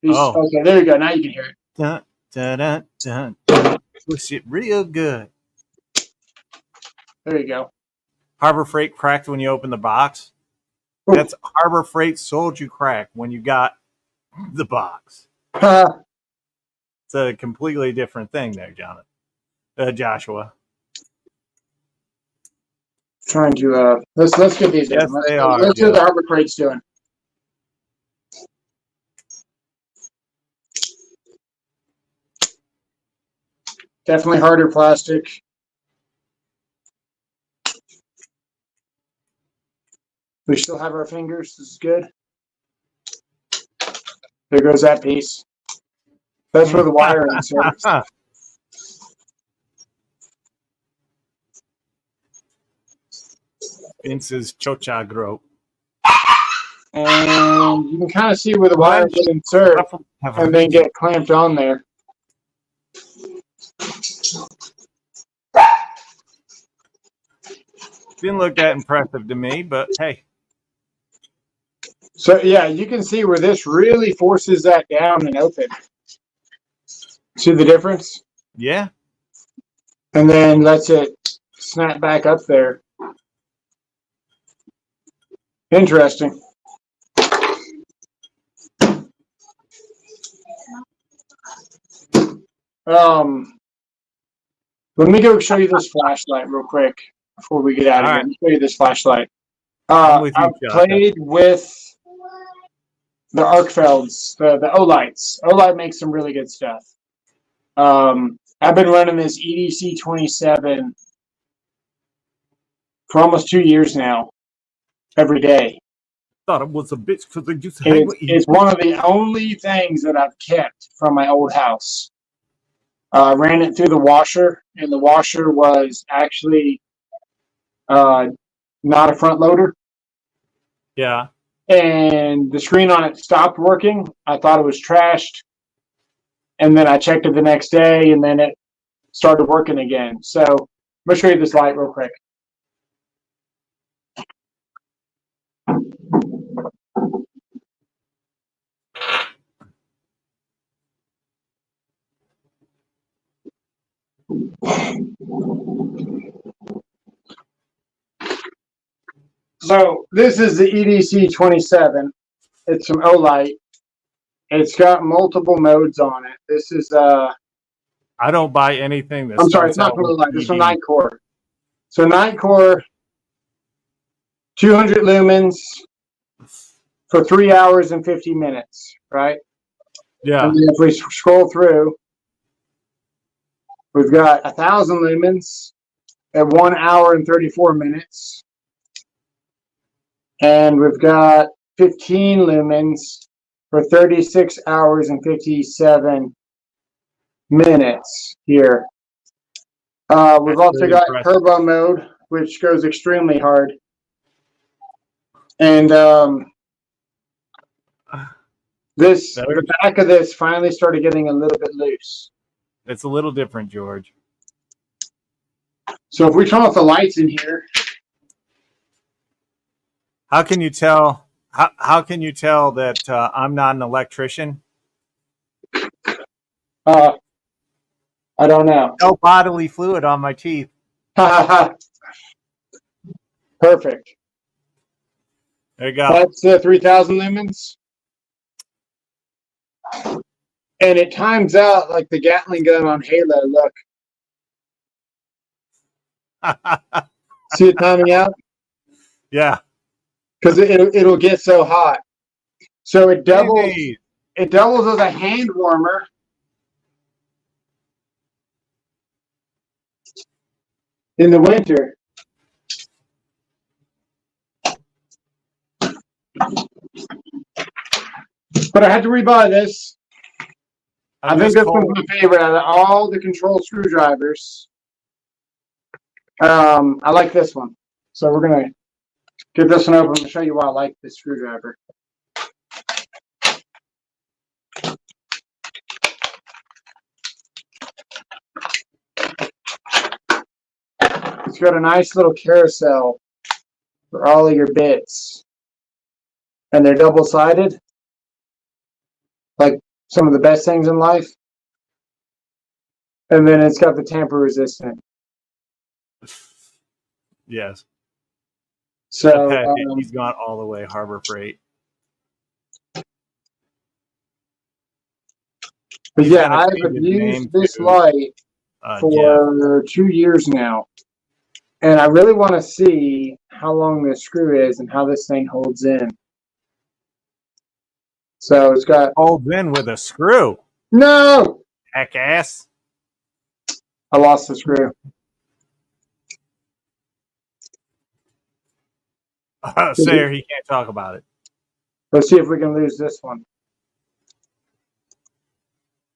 Okay, there you go. Now you can hear it.
Dun, dun, dun, dun, dun. Push it real good.
There you go.
HarborFreight cracked when you opened the box.
Ooh.
That's HarborFreight sold you crack when you got the box. It's a completely different thing there, Joshua.
Trying to let's get these
yes,
in. Let's
they are,
see what the HarborFreight's doing. Definitely harder plastic. We still have our fingers. This is good. There goes that piece. That's where the wire inserts.
Vince's chocha grope.
And you can kind of see where the wire would insert and then get clamped on there.
Didn't look that impressive to me, but hey.
So yeah, you can see where this really forces that down and open. See the difference?
Yeah.
And then lets it snap back up there. Interesting. Let me go show you this flashlight real quick before we get out of here. Let me show you this flashlight. I've played with the Arkfelds, the O-Lights. O-Light makes some really good stuff. I've been running this EDC 27 for almost 2 years now, every day.
Thought it was a bitch because they used to
hang with you. It's one of the only things that I've kept from my old house. Ran it through the washer, and the washer was actually not a front loader.
Yeah.
And the screen on it stopped working. I thought it was trashed. And then I checked it the next day, and then it started working again. So I'm going to show you this light real quick. So this is the EDC 27. It's some O-Light. It's got multiple modes on it. This is
I don't buy anything that
I'm sorry, it's not from O-Light. It's from Nightcore. So Nightcore, 200 lumens for 3 hours and 50 minutes, right?
Yeah.
And then if we scroll through, we've got 1,000 lumens at 1 hour and 34 minutes. And we've got 15 lumens for 36 hours and 57 minutes here. We've also got turbo mode, which goes extremely hard. And the back of this finally started getting a little bit loose.
It's a little different, George.
So if we turn off the lights in here,
How can you tell? How can you tell that I'm not an electrician?
I don't know.
No bodily fluid on my teeth.
Perfect.
There you go.
That's 3,000 lumens. And it times out like the Gatling gun on Halo. Look. See it timing out?
Yeah.
Because it'll get so hot. So it doubles.
Hey.
It doubles as a hand warmer. In the winter. But I had to rebuy this. I think this one's my favorite out of all the control screwdrivers. I like this one. So we're going to get this one open and show you why I like this screwdriver. It's got a nice little carousel for all of your bits. And they're double-sided. Like some of the best things in life. And then it's got the tamper resistant.
Yes.
So
he's gone all the way HarborFreight.
But yeah, I've used this light for 2 years now. And I really want to see how long this screw is and how this thing holds in. So it's got...
Holds in with a screw.
No!
Jackass.
I lost the screw.
Sayer, he can't talk about it.
Let's see if we can lose this one.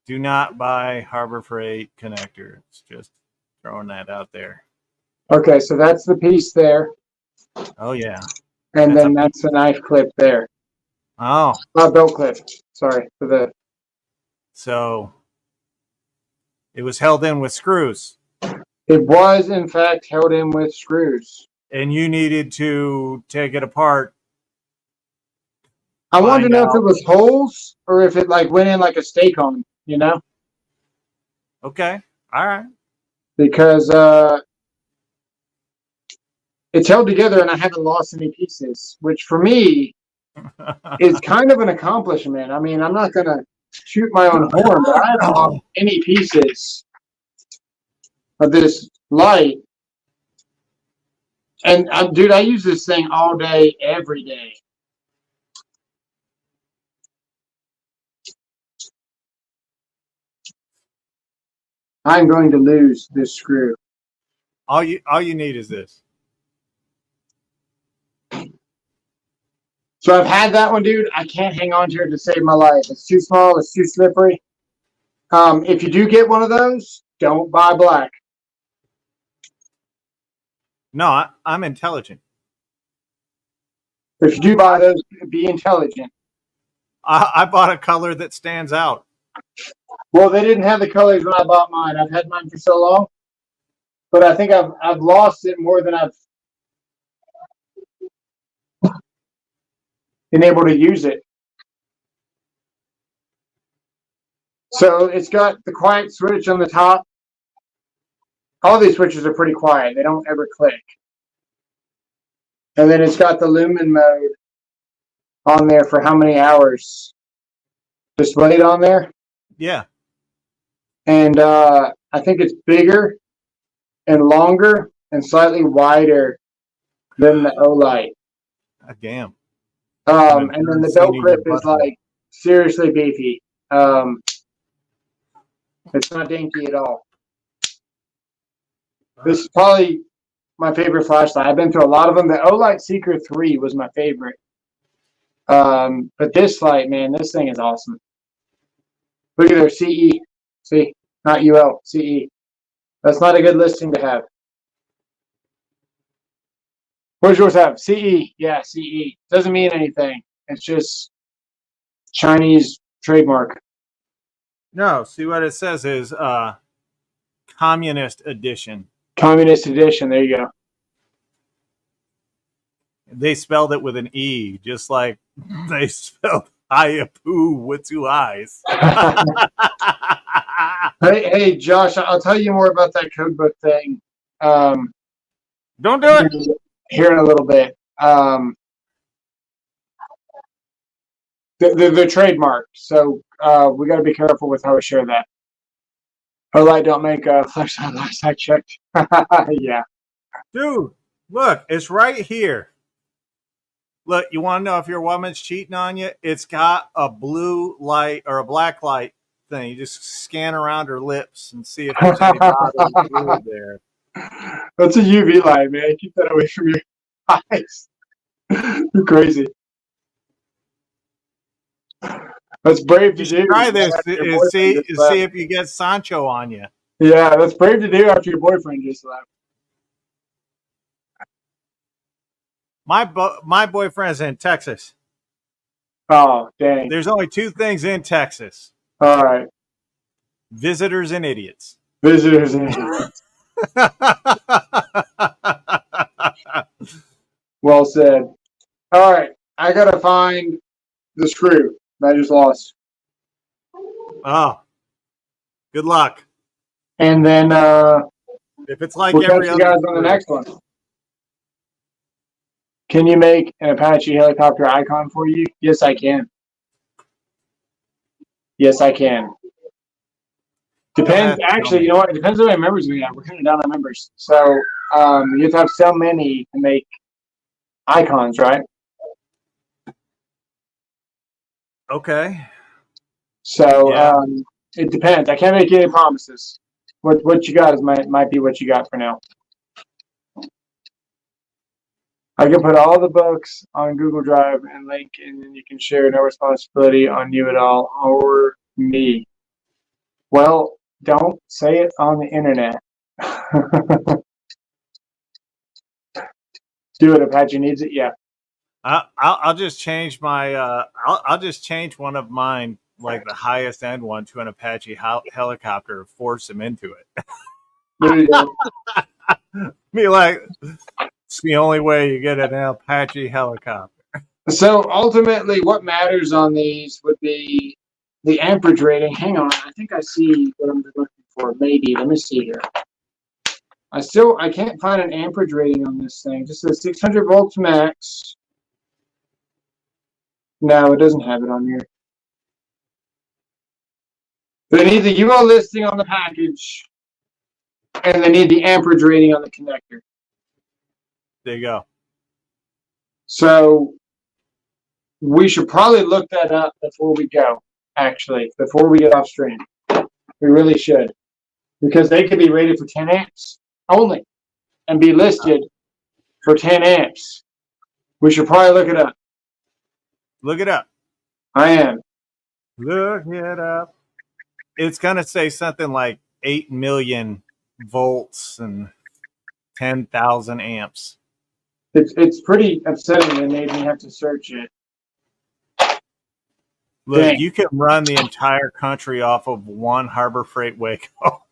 Do not buy HarborFreight connector. It's just throwing that out there.
Okay, so that's the piece there.
Oh, yeah.
And then that's the knife clip there.
Oh.
Belt clip. Sorry for the...
So it was held in with screws.
It was, in fact, held in with screws.
And you needed to take it apart.
I wanted to know if it was holes or if it like went in like a steak on, you know?
Okay. All right.
Because it's held together and I haven't lost any pieces, which for me is kind of an accomplishment. I mean, I'm not going to shoot my own horn, but I haven't lost any pieces of this light. And dude, I use this thing all day, every day. I'm going to lose this screw.
All you need is this.
So I've had that one, dude. I can't hang on to it to save my life. It's too small. It's too slippery. If you do get one of those, don't buy black.
No, I'm intelligent.
If you do buy those, be intelligent.
I bought a color that stands out.
Well, they didn't have the colors when I bought mine. I've had mine for so long, but I think I've lost it more than I've been able to use it. So it's got the quiet switch on the top. All these switches are pretty quiet. They don't ever click. And then it's got the lumen mode on there for how many hours displayed on there.
Yeah.
And I think it's bigger and longer and slightly wider than the Olight.
Damn.
And then the belt clip is like seriously beefy. It's not dinky at all. This is probably my favorite flashlight. I've been through a lot of them. The Olight Seeker 3 was my favorite. But this light, man, this thing is awesome. Look at their CE. See, not UL, CE. That's not a good listing to have. What does yours have? CE. Yeah, CE. Doesn't mean anything. It's just Chinese trademark.
No, see what it says is Communist Edition.
Communist Edition. There you go.
They spelled it with an E, just like they spelled Ayapu with two eyes.
Hey, Josh, I'll tell you more about that code book thing.
Don't do it.
Here in a little bit. They're trademarked, so we got to be careful with how we share that. Oh, I don't make a flashlight last I checked. Yeah.
Dude, look, it's right here. Look, you want to know if your woman's cheating on you? It's got a blue light or a black light thing. You just scan around her lips and see if there's any bodily fluid there.
That's a UV light, man. Keep that away from your eyes. You're crazy. That's brave to do.
Try this and see if you get Sancho on you.
Yeah, that's brave to do after your boyfriend just left.
My boyfriend's in Texas.
Oh, dang.
There's only two things in Texas.
All right.
Visitors and idiots.
Visitors and idiots. Well said. All right. I got to find the screw I just lost.
Oh. Good luck.
And then
if it's like
we'll
every
catch
other
you guys on the next one. Can you make an Apache helicopter icon for you? Yes, I can. Yes, I can. Depends. Actually, you know what? It depends on how many members we have. We're kind of down on members. So you have to have so many to make icons, right?
Okay.
So it depends. I can't make any promises. What you got might be what you got for now. I can put all the books on Google Drive and link, and then you can share. No responsibility on you at all or me. Well, don't say it on the internet. Do it. Apache needs it. Yeah.
I'll just change my. I'll just change one of mine, like the highest end one, to an Apache helicopter. Force him into it.
There you go.
Be like, it's the only way you get an Apache helicopter.
So ultimately, what matters on these would be the amperage rating. Hang on, I think I see what I'm looking for. Maybe let me see here. I can't find an amperage rating on this thing. It just says 600 volts max. No, it doesn't have it on here. They need the UL listing on the package, and they need the amperage rating on the connector.
There you go.
So we should probably look that up before we go, actually, before we get off stream. We really should. Because they could be rated for 10 amps only and be listed for 10 amps. We should probably look it up.
Look it up.
I am.
Look it up. It's going to say something like 8 million volts and 10,000 amps.
It's pretty upsetting. They made me have to search it.
Look,
Dang.
You can run the entire country off of one HarborFreight Waco.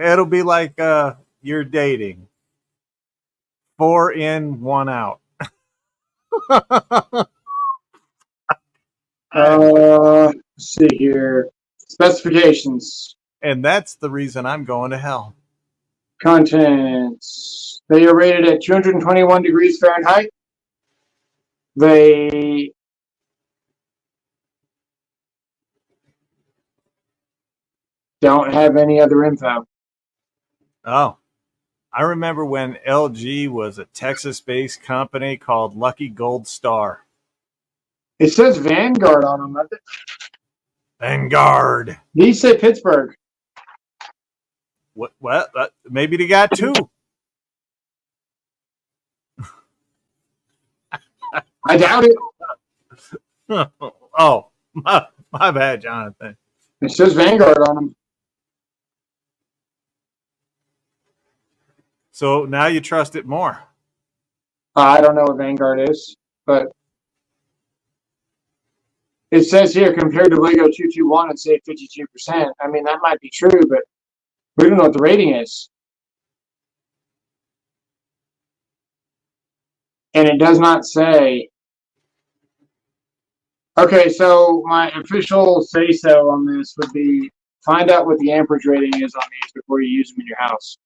It'll be like you're dating. 4 in, 1 out.
Let's see here. Specifications.
And that's the reason I'm going to hell.
Contents. They are rated at 221 degrees Fahrenheit. They don't have any other info.
Oh, I remember when LG was a Texas-based company called Lucky Gold Star.
It says Vanguard on them.
Vanguard.
These say Pittsburgh.
What? Maybe they got 2.
I doubt it.
Oh, my bad, Jonathan.
It says Vanguard on them.
So now you trust it more.
I don't know what Vanguard is, but It says here, compared to Lego 221, and say 52%. I mean, that might be true, but we don't know what the rating is. And it does not say. Okay, so my official say-so on this would be find out what the amperage rating is on these before you use them in your house.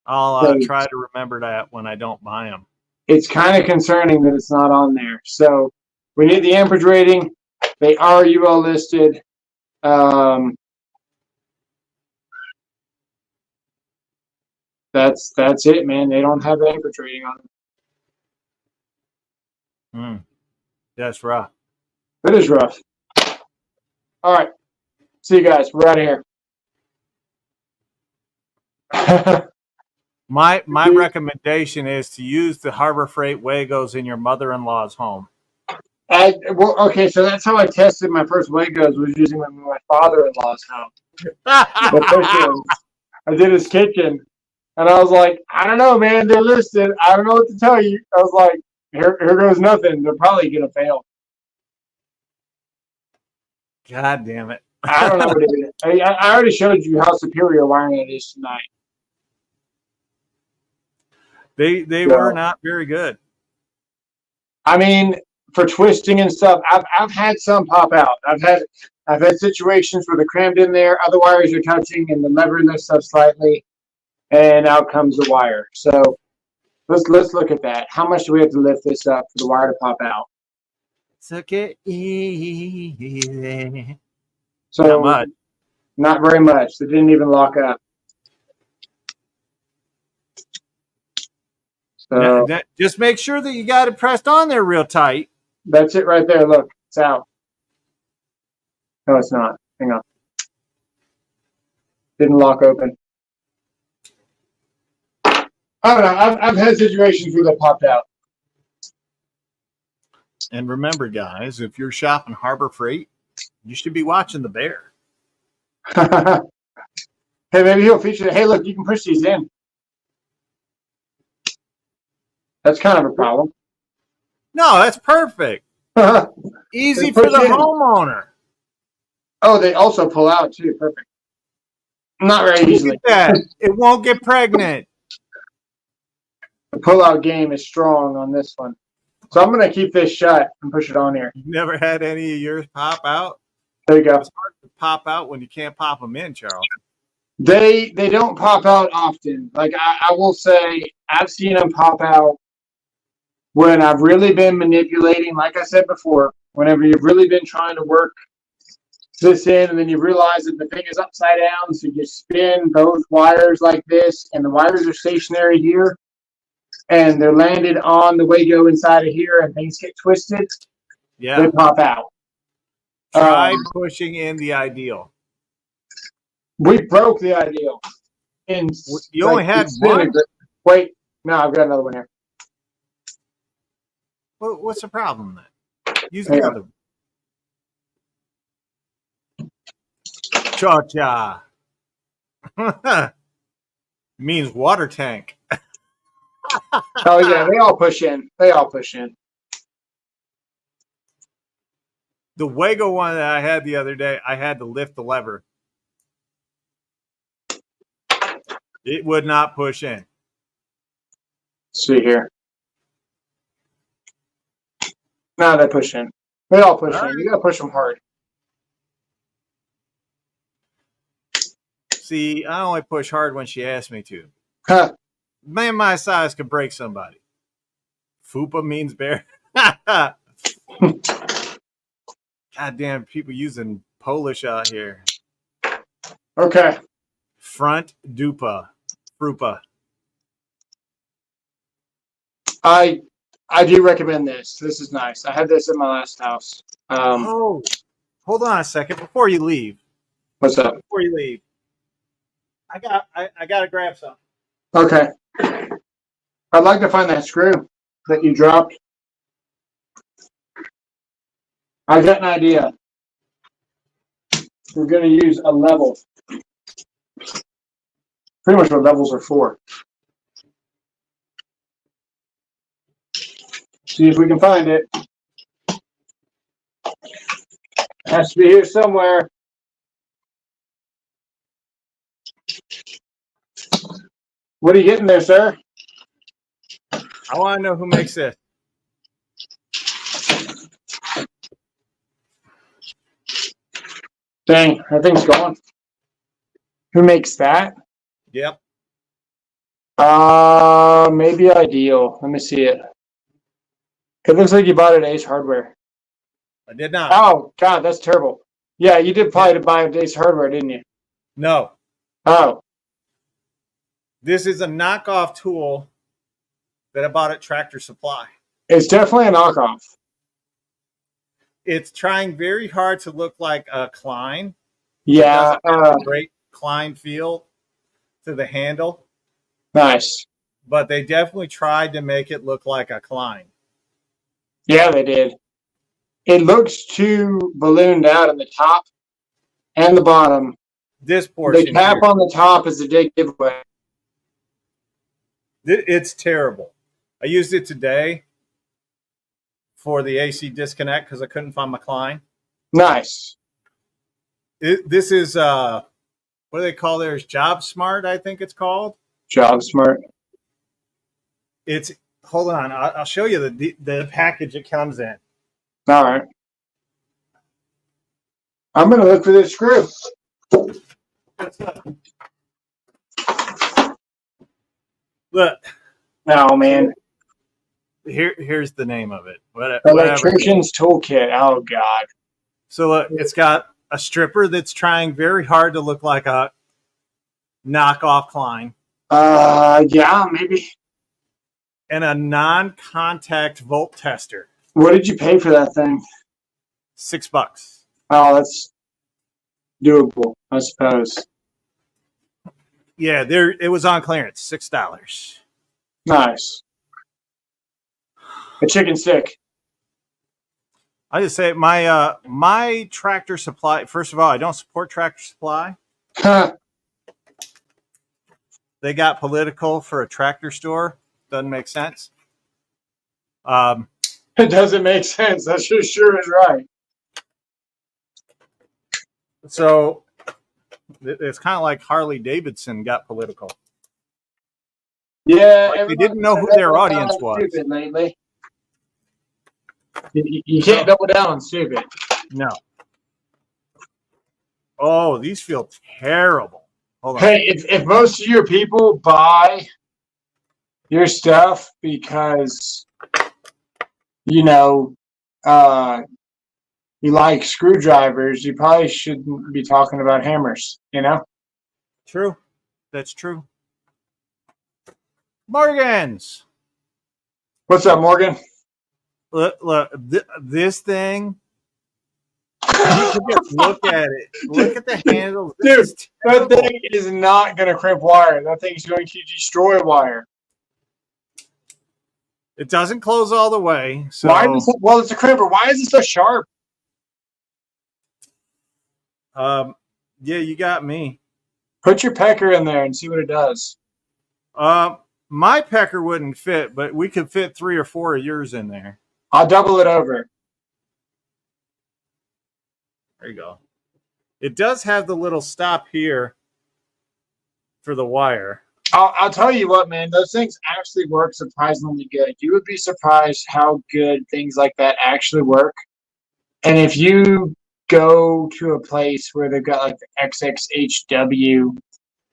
I'll try to remember that when I don't buy them.
It's kind of concerning that it's not on there. So we need the amperage rating. They are UL listed. That's it, man. They don't have an amperage rating on them.
That's rough.
It is rough. All right. See you guys. We're out of here.
My recommendation is to use the HarborFreight Wagos in your mother-in-law's home.
Okay, so that's how I tested my first Wagos, was using them in my father-in-law's house. I did his kitchen, and I was like, I don't know, man. They're listed. I don't know what to tell you. I was like, here goes nothing. They're probably going to fail.
God damn it.
I don't know what it is. I already showed you how superior wiring it is tonight.
They were not very good.
I mean, for twisting and stuff, I've had some pop out. I've had situations where they're crammed in there, other wires are touching, and the lever in there stuff slightly, and out comes the wire. So let's look at that. How much do we have to lift this up for the wire to pop out?
Took it easy.
So
not much.
Not very much. They didn't even lock up. So
just make sure that you got it pressed on there real tight.
That's it right there. Look, it's out. No, it's not. Hang on. Didn't lock open. I don't know. I've had situations where they popped out.
And remember, guys, if you're shopping HarborFreight, you should be watching the bear.
Hey, maybe he'll feature it. Hey, look, you can push these in. That's kind of a problem.
No, that's perfect. Easy for the homeowner.
Oh, they also pull out too. Perfect. Not very easily.
Look at that. It won't get pregnant.
The pull-out game is strong on this one. So I'm going to keep this shut and push it on here.
You've never had any of yours pop out?
There you go.
It's hard to pop out when you can't pop them in, Charles.
They don't pop out often. Like I will say, I've seen them pop out when I've really been manipulating. Like I said before, whenever you've really been trying to work this in, and then you realize that the thing is upside down, so you spin both wires like this, and the wires are stationary here, and they're landed on the Wago inside of here, and things get twisted.
Yeah,
they pop out.
Try pushing in the ideal.
We broke the ideal.
You only had one?
Wait, no, I've got another one here.
Well, what's the problem then? Use the other one. Cha-cha. Means water tank.
Oh, yeah, they all push in. They all push in.
The Wago one that I had the other day, I had to lift the lever. It would not push in.
Let's see here. No, they push in. They all push in. You got to push them hard.
See, I only push hard when she asks me to.
Huh.
Man my size could break somebody. Fupa means bear. Goddamn, people using Polish out here.
Okay.
Front dupa. Frupa.
I do recommend this. This is nice. I had this in my last house.
Hold on a second before you leave.
What's up?
Before you leave, I got to grab something.
Okay. I'd like to find that screw that you dropped. I've got an idea. We're going to use a level. Pretty much what levels are for. See if we can find it. Has to be here somewhere. What are you getting there, sir?
I want to know who makes this.
Dang, that thing's gone. Who makes that?
Yep.
Maybe Ideal. Let me see it. It looks like you bought it at Ace Hardware.
I did not.
Oh, God, that's terrible. Yeah, you did probably buy it at Ace Hardware, didn't you?
No.
Oh.
This is a knockoff tool that I bought at Tractor Supply.
It's definitely a knockoff.
It's trying very hard to look like a Klein.
Yeah.
It doesn't have a great Klein feel to the handle.
Nice.
But they definitely tried to make it look like a Klein.
Yeah, they did. It looks too ballooned out in the top and the bottom.
This portion.
The cap on the top is a big giveaway.
It's terrible. I used it today for the AC disconnect because I couldn't find my Klein.
Nice.
This is what do they call theirs? Job Smart, I think it's called.
Job Smart.
It's hold on. I'll show you the package it comes in.
All right. I'm gonna look for this screw.
Look.
Oh man.
Here's the name of it.
Electrician's Toolkit. Oh God.
So look, it's got a stripper that's trying very hard to look like a knockoff Klein.
Yeah, maybe.
And a non-contact volt tester.
What did you pay for that thing?
$6.
Oh, that's doable, I suppose.
Yeah, it was on clearance, $6.
Nice. A chicken stick.
I just say my Tractor Supply. First of all, I don't support Tractor Supply. They got political for a tractor store. Doesn't make sense.
It doesn't make sense. That sure is right.
So it's kind of like Harley Davidson got political.
Yeah,
like they didn't know who their audience was.
Stupid lately. You can't double down on stupid.
No. Oh, these feel terrible. Hold on.
Hey, if most of your people buy your stuff because you like screwdrivers, you probably shouldn't be talking about hammers,
True. That's true. Morgan's.
What's up, Morgan?
Look, this thing. You can just look at it. Look at the handles.
Dude, that thing is not going to crimp wire. That thing is going to destroy wire.
It doesn't close all the way. So
well, it's a crimper. Why is it so sharp?
Yeah, you got me.
Put your pecker in there and see what it does.
My pecker wouldn't fit, but we could fit 3 or 4 of yours in there.
I'll double it over.
There you go. It does have the little stop here for the wire.
I'll tell you what, man. Those things actually work surprisingly good. You would be surprised how good things like that actually work. And if you go to a place where they've got like the XXHW,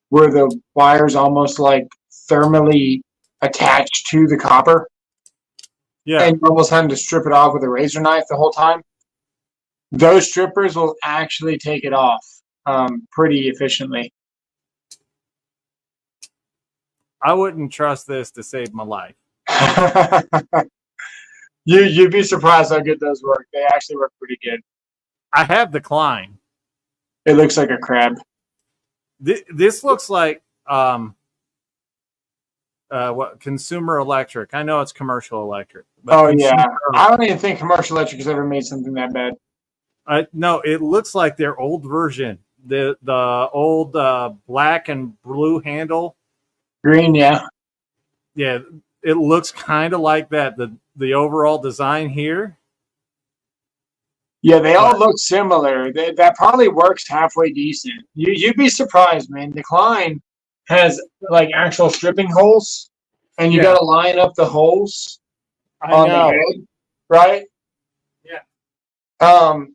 where the wire's almost like thermally attached to the copper, and you're almost having to strip it off with a razor knife the whole time, those strippers will actually take it off pretty efficiently.
I wouldn't trust this to save my life.
You'd be surprised how good those work. They actually work pretty good.
I have the Klein.
It looks like a crab.
This looks like what Consumer Electric. I know it's Commercial Electric.
But yeah, I don't even think Commercial Electric has ever made something that bad.
No, it looks like their old version. The old black and blue handle.
Green, yeah.
Yeah, it looks kind of like that. The overall design here.
Yeah, they all look similar. That probably works halfway decent. You'd be surprised, man. The Klein has like actual stripping holes, and you got to line up the holes on the head, right?
Yeah.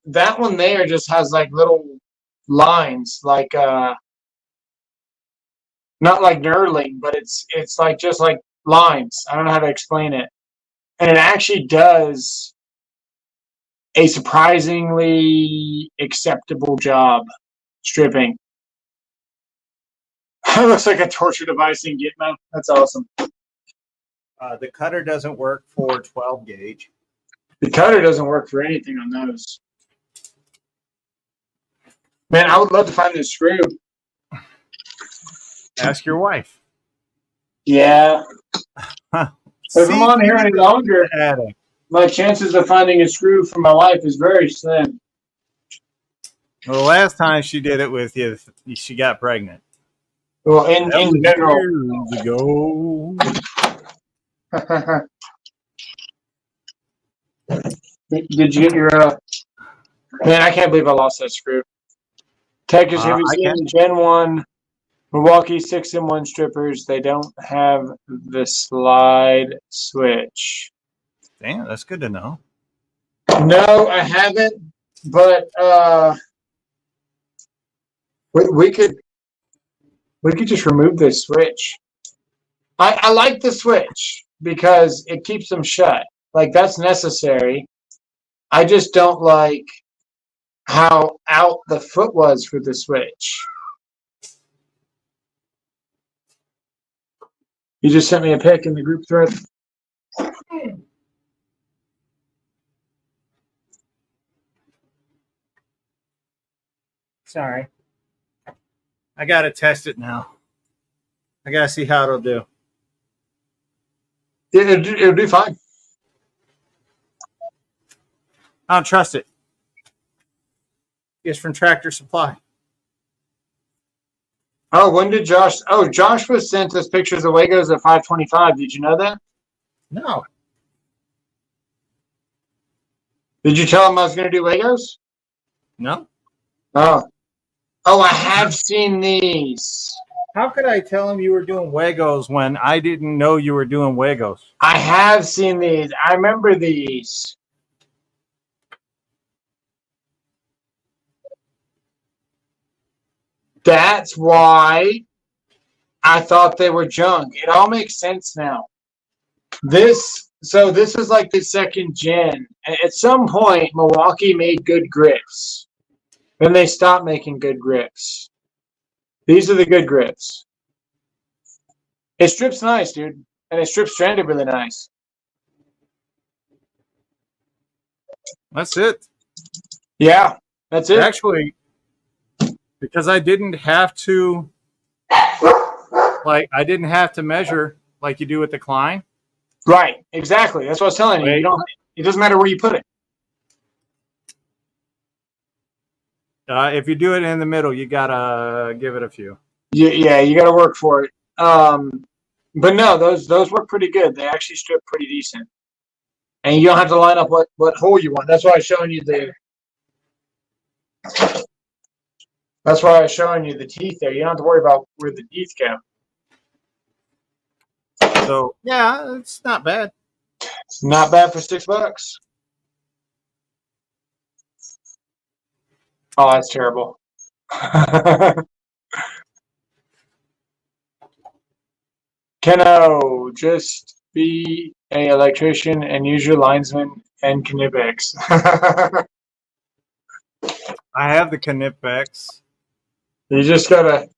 That one there just has like little lines, like not like knurling, but it's like just like lines. I don't know how to explain it, and it actually does a surprisingly acceptable job stripping. It looks like a torture device in Gitmo. That's awesome.
The cutter doesn't work for 12 gauge.
The cutter doesn't work for anything on those. Man, I would love to find this screw.
Ask your wife.
Yeah. If I'm on here any longer, my chances of finding a screw for my wife is very slim.
Well, the last time she did it with you, she got pregnant.
Well, in general.
Years ago.
Did you get your man, I can't believe I lost that screw. Texas, have you seen the Gen 1 Milwaukee 6-in-1 strippers? They don't have the slide switch.
Damn, that's good to know.
No, I haven't, but we could just remove this switch. I like the switch because it keeps them shut. Like, that's necessary. I just don't like how out the foot was for the switch. You just sent me a pic in the group thread.
Sorry. I got to test it now. I got to see how it'll do.
It'll do fine.
I don't trust it. It's from Tractor Supply.
Oh, when did Josh? Oh, Josh was sent us pictures of Legos at 525. Did you know that?
No.
Did you tell him I was going to do Legos?
No.
Oh. Oh, I have seen these.
How could I tell him you were doing Legos when I didn't know you were doing Legos?
I have seen these. I remember these. That's why I thought they were junk. It all makes sense now. This is like the second gen. At some point, Milwaukee made good grips. Then they stopped making good grips. These are the good grips. It strips nice, dude. And it strips stranded really nice.
That's it.
Yeah, that's it.
Actually, because I didn't have to, I didn't have to measure like you do with the Klein.
Right, exactly. That's what I was telling you. It doesn't matter where you put it.
If you do it in the middle, you gotta give it a few.
Yeah, you gotta work for it. But no, those work pretty good. They actually strip pretty decent, and you don't have to line up what hole you want. That's why I was showing you the. That's why I was showing you the teeth there. You don't have to worry about where the teeth go.
So yeah, it's not bad.
It's not bad for $6. Oh, that's terrible. Keno, just be an electrician and use your linesman and Knipex.
I have the Knipex.
You just gotta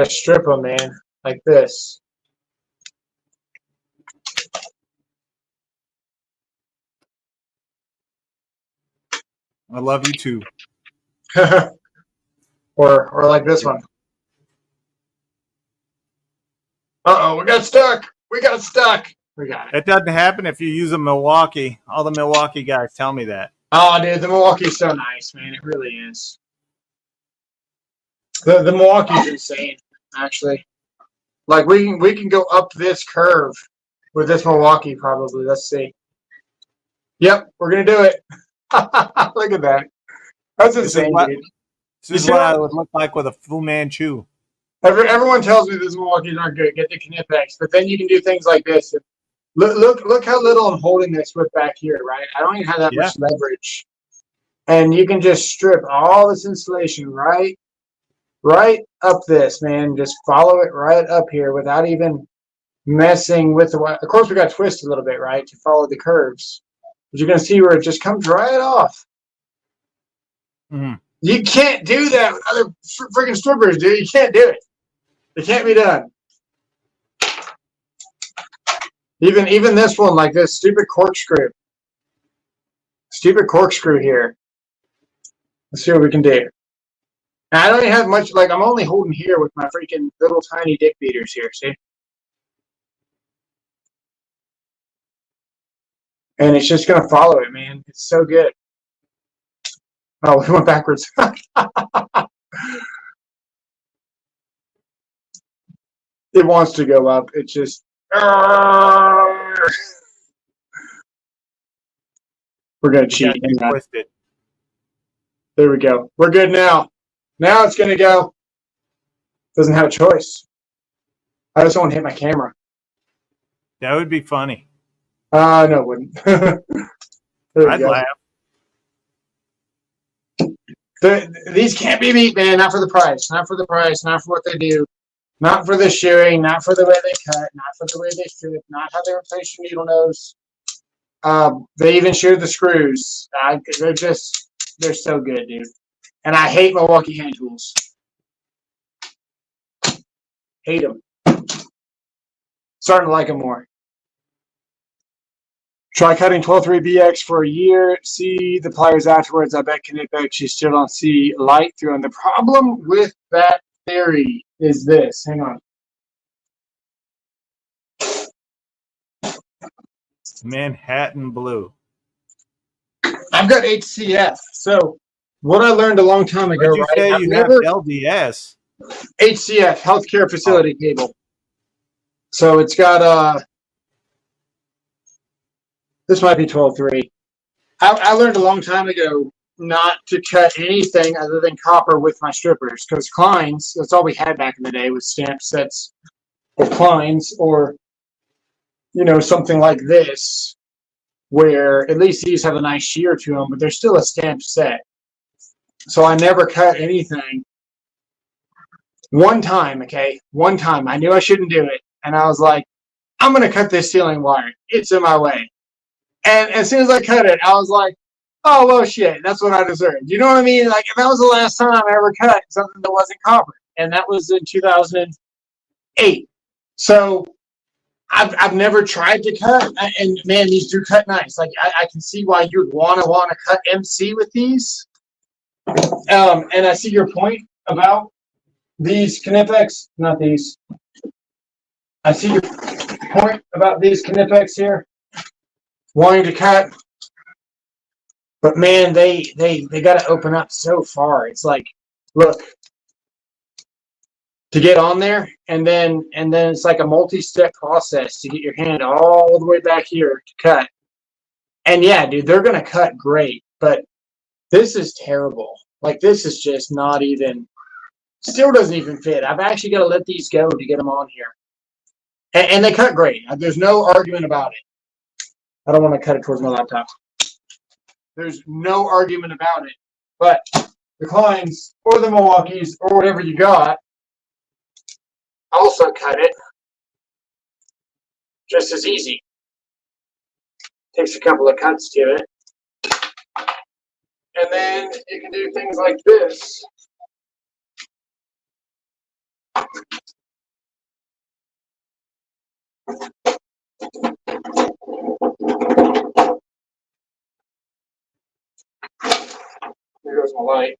strip them, man, like this.
I love you too.
or like this one. Uh-oh, we got stuck. We got it.
It doesn't happen if you use a Milwaukee. All the Milwaukee guys tell me that.
Oh, dude, the Milwaukee's so nice, man. It really is. The Milwaukee's insane, actually. Like, we can go up this curve with this Milwaukee, probably. Let's see. Yep, we're going to do it. Look at that. That's
This is
insane,
what,
dude.
this is
see
what
what-
I would look like with a Fu Manchu.
Everyone tells me these Milwaukee's aren't good. Get the Knipex, but then you can do things like this. Look how little I'm holding this with back here, right? I don't even have that much leverage, and you can just strip all this insulation right up this, man. Just follow it right up here without even messing with the. Of course, we got to twist a little bit, right, to follow the curves. But you're gonna see where it just comes right off.
Mm-hmm.
You can't do that with other freaking strippers, dude. You can't do it. It can't be done. Even this one, like this stupid corkscrew. Stupid corkscrew here. Let's see what we can do. Now, I don't even have much, like I'm only holding here with my freaking little tiny dick beaters here, see? And it's just gonna follow it, man. It's so good. Oh, we went backwards. It wants to go up. It's just we're gonna cheat.
Twisted.
There we go. We're good now. Now it's gonna go. Doesn't have a choice. I just don't want to hit my camera.
That would be funny.
No, it wouldn't.
I'd laugh.
These can't be beat, man. Not for the price. Not for the price. Not for what they do. Not for the shearing. Not for the way they cut. Not for the way they strip. Not how they replace your needle nose. They even shear the screws. They're so good, dude. And I hate Milwaukee hand tools. Hate them. Starting to like them more. Try cutting 12.3BX for a year. See the pliers afterwards. I bet Knipex you still don't see light through. And the problem with that theory is this. Hang on.
Manhattan Blue.
I've got HCF. So what I learned a long time ago,
Did you say you have LDS?
HCF, Healthcare Facility Cable. So it's got this might be 12.3. I learned a long time ago not to cut anything other than copper with my strippers, because Kleins, that's all we had back in the day, was stamp sets of Kleins, or something like this, where at least these have a nice shear to them, but they're still a stamped set. So I never cut anything. One time, I knew I shouldn't do it, and I was like, I'm going to cut this ceiling wire. It's in my way. And as soon as I cut it, I was like, oh, well, shit, that's what I deserved. You know what I mean? Like, that was the last time I ever cut something that wasn't copper, and that was in 2008. So I've never tried to cut, and man, these do cut nice. Like, I can see why you'd want to cut MC with these. And I see your point about these Knipex, not these. I see your point about these Knipex here, wanting to cut, but man, they got to open up so far. It's like, look, to get on there, and then it's like a multi-step process to get your hand all the way back here to cut. And yeah, dude, they're gonna cut great, but this is terrible. Like, this is just not even, still doesn't even fit. I've actually got to let these go to get them on here. And they cut great. There's no argument about it. I don't want to cut it towards my laptop. There's no argument about it. But the Kleins or the Milwaukees or whatever you got also cut it just as easy. Takes a couple of cuts to it. And then you can do things like this. Here goes my light.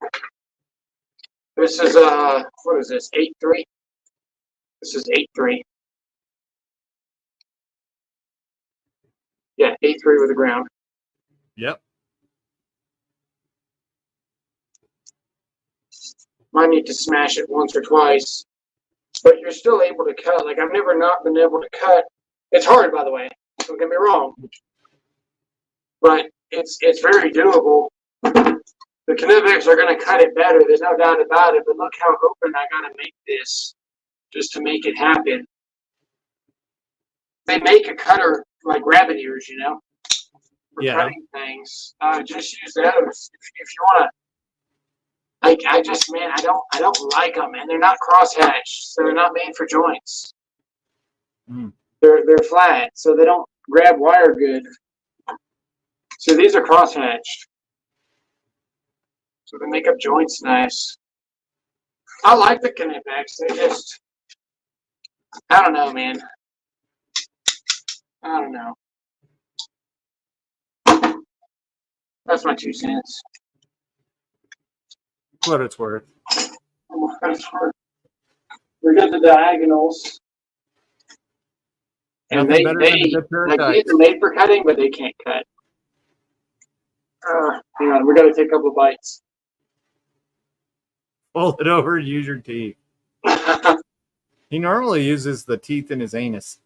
This is what is this? 8.3. This is 8.3. Yeah, 8.3 with the ground.
Yep.
Might need to smash it once or twice, but you're still able to cut. Like, I've never not been able to cut. It's hard, by the way. Don't get me wrong. But it's very doable. The Kinevics are going to cut it better. There's no doubt about it. But look how open I got to make this just to make it happen. They make a cutter like rabbit ears, for cutting things. Just use those if you want to. I just, man, I don't like them, and they're not cross-hatched, so they're not made for joints. They're flat, so they don't grab wire good. So these are cross-hatched, so they make up joints nice. I like the Kinevics. They just, I don't know, man. I don't know. That's my 2 cents.
What it's worth.
We got the diagonals. And they like these are made for cutting, but they can't cut. Hang on, we got to take a couple of bites.
Fold it over and use your teeth. He normally uses the teeth in his anus.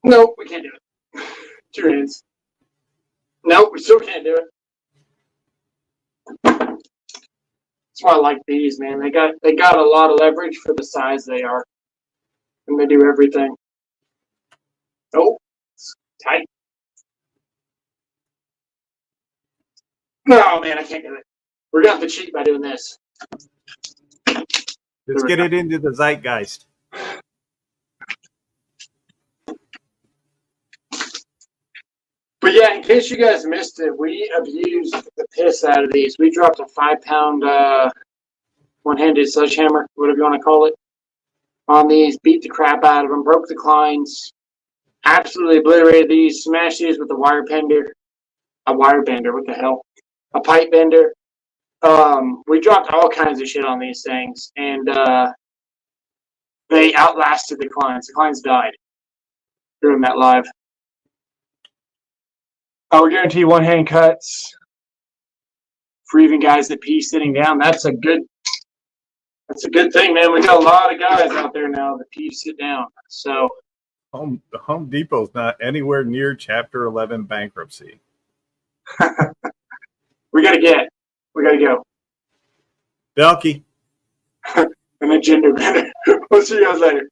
Nope, we can't do it. 2 hands. Nope, we still can't do it. That's why I like these, man. They got a lot of leverage for the size they are. And they do everything. Oh, it's tight. No, man, I can't do it. We're going to have to cheat by doing this.
Let's get it into the zeitgeist.
But yeah, in case you guys missed it, we abused the piss out of these. We dropped a 5-pound one-handed sledgehammer, whatever you want to call it, on these, beat the crap out of them, broke the clines, absolutely obliterated these, smashed these with a wire bender. A wire bender, what the hell? A pipe bender. We dropped all kinds of shit on these things, and they outlasted the clines. The clines died during that live. We guarantee one-hand cuts for even guys that pee sitting down. That's a good thing, man. We got a lot of guys out there now that pee sit down. So
Home Depot's not anywhere near Chapter 11 bankruptcy.
we gotta go.
Belky.
And then gender bender. We'll see you guys later.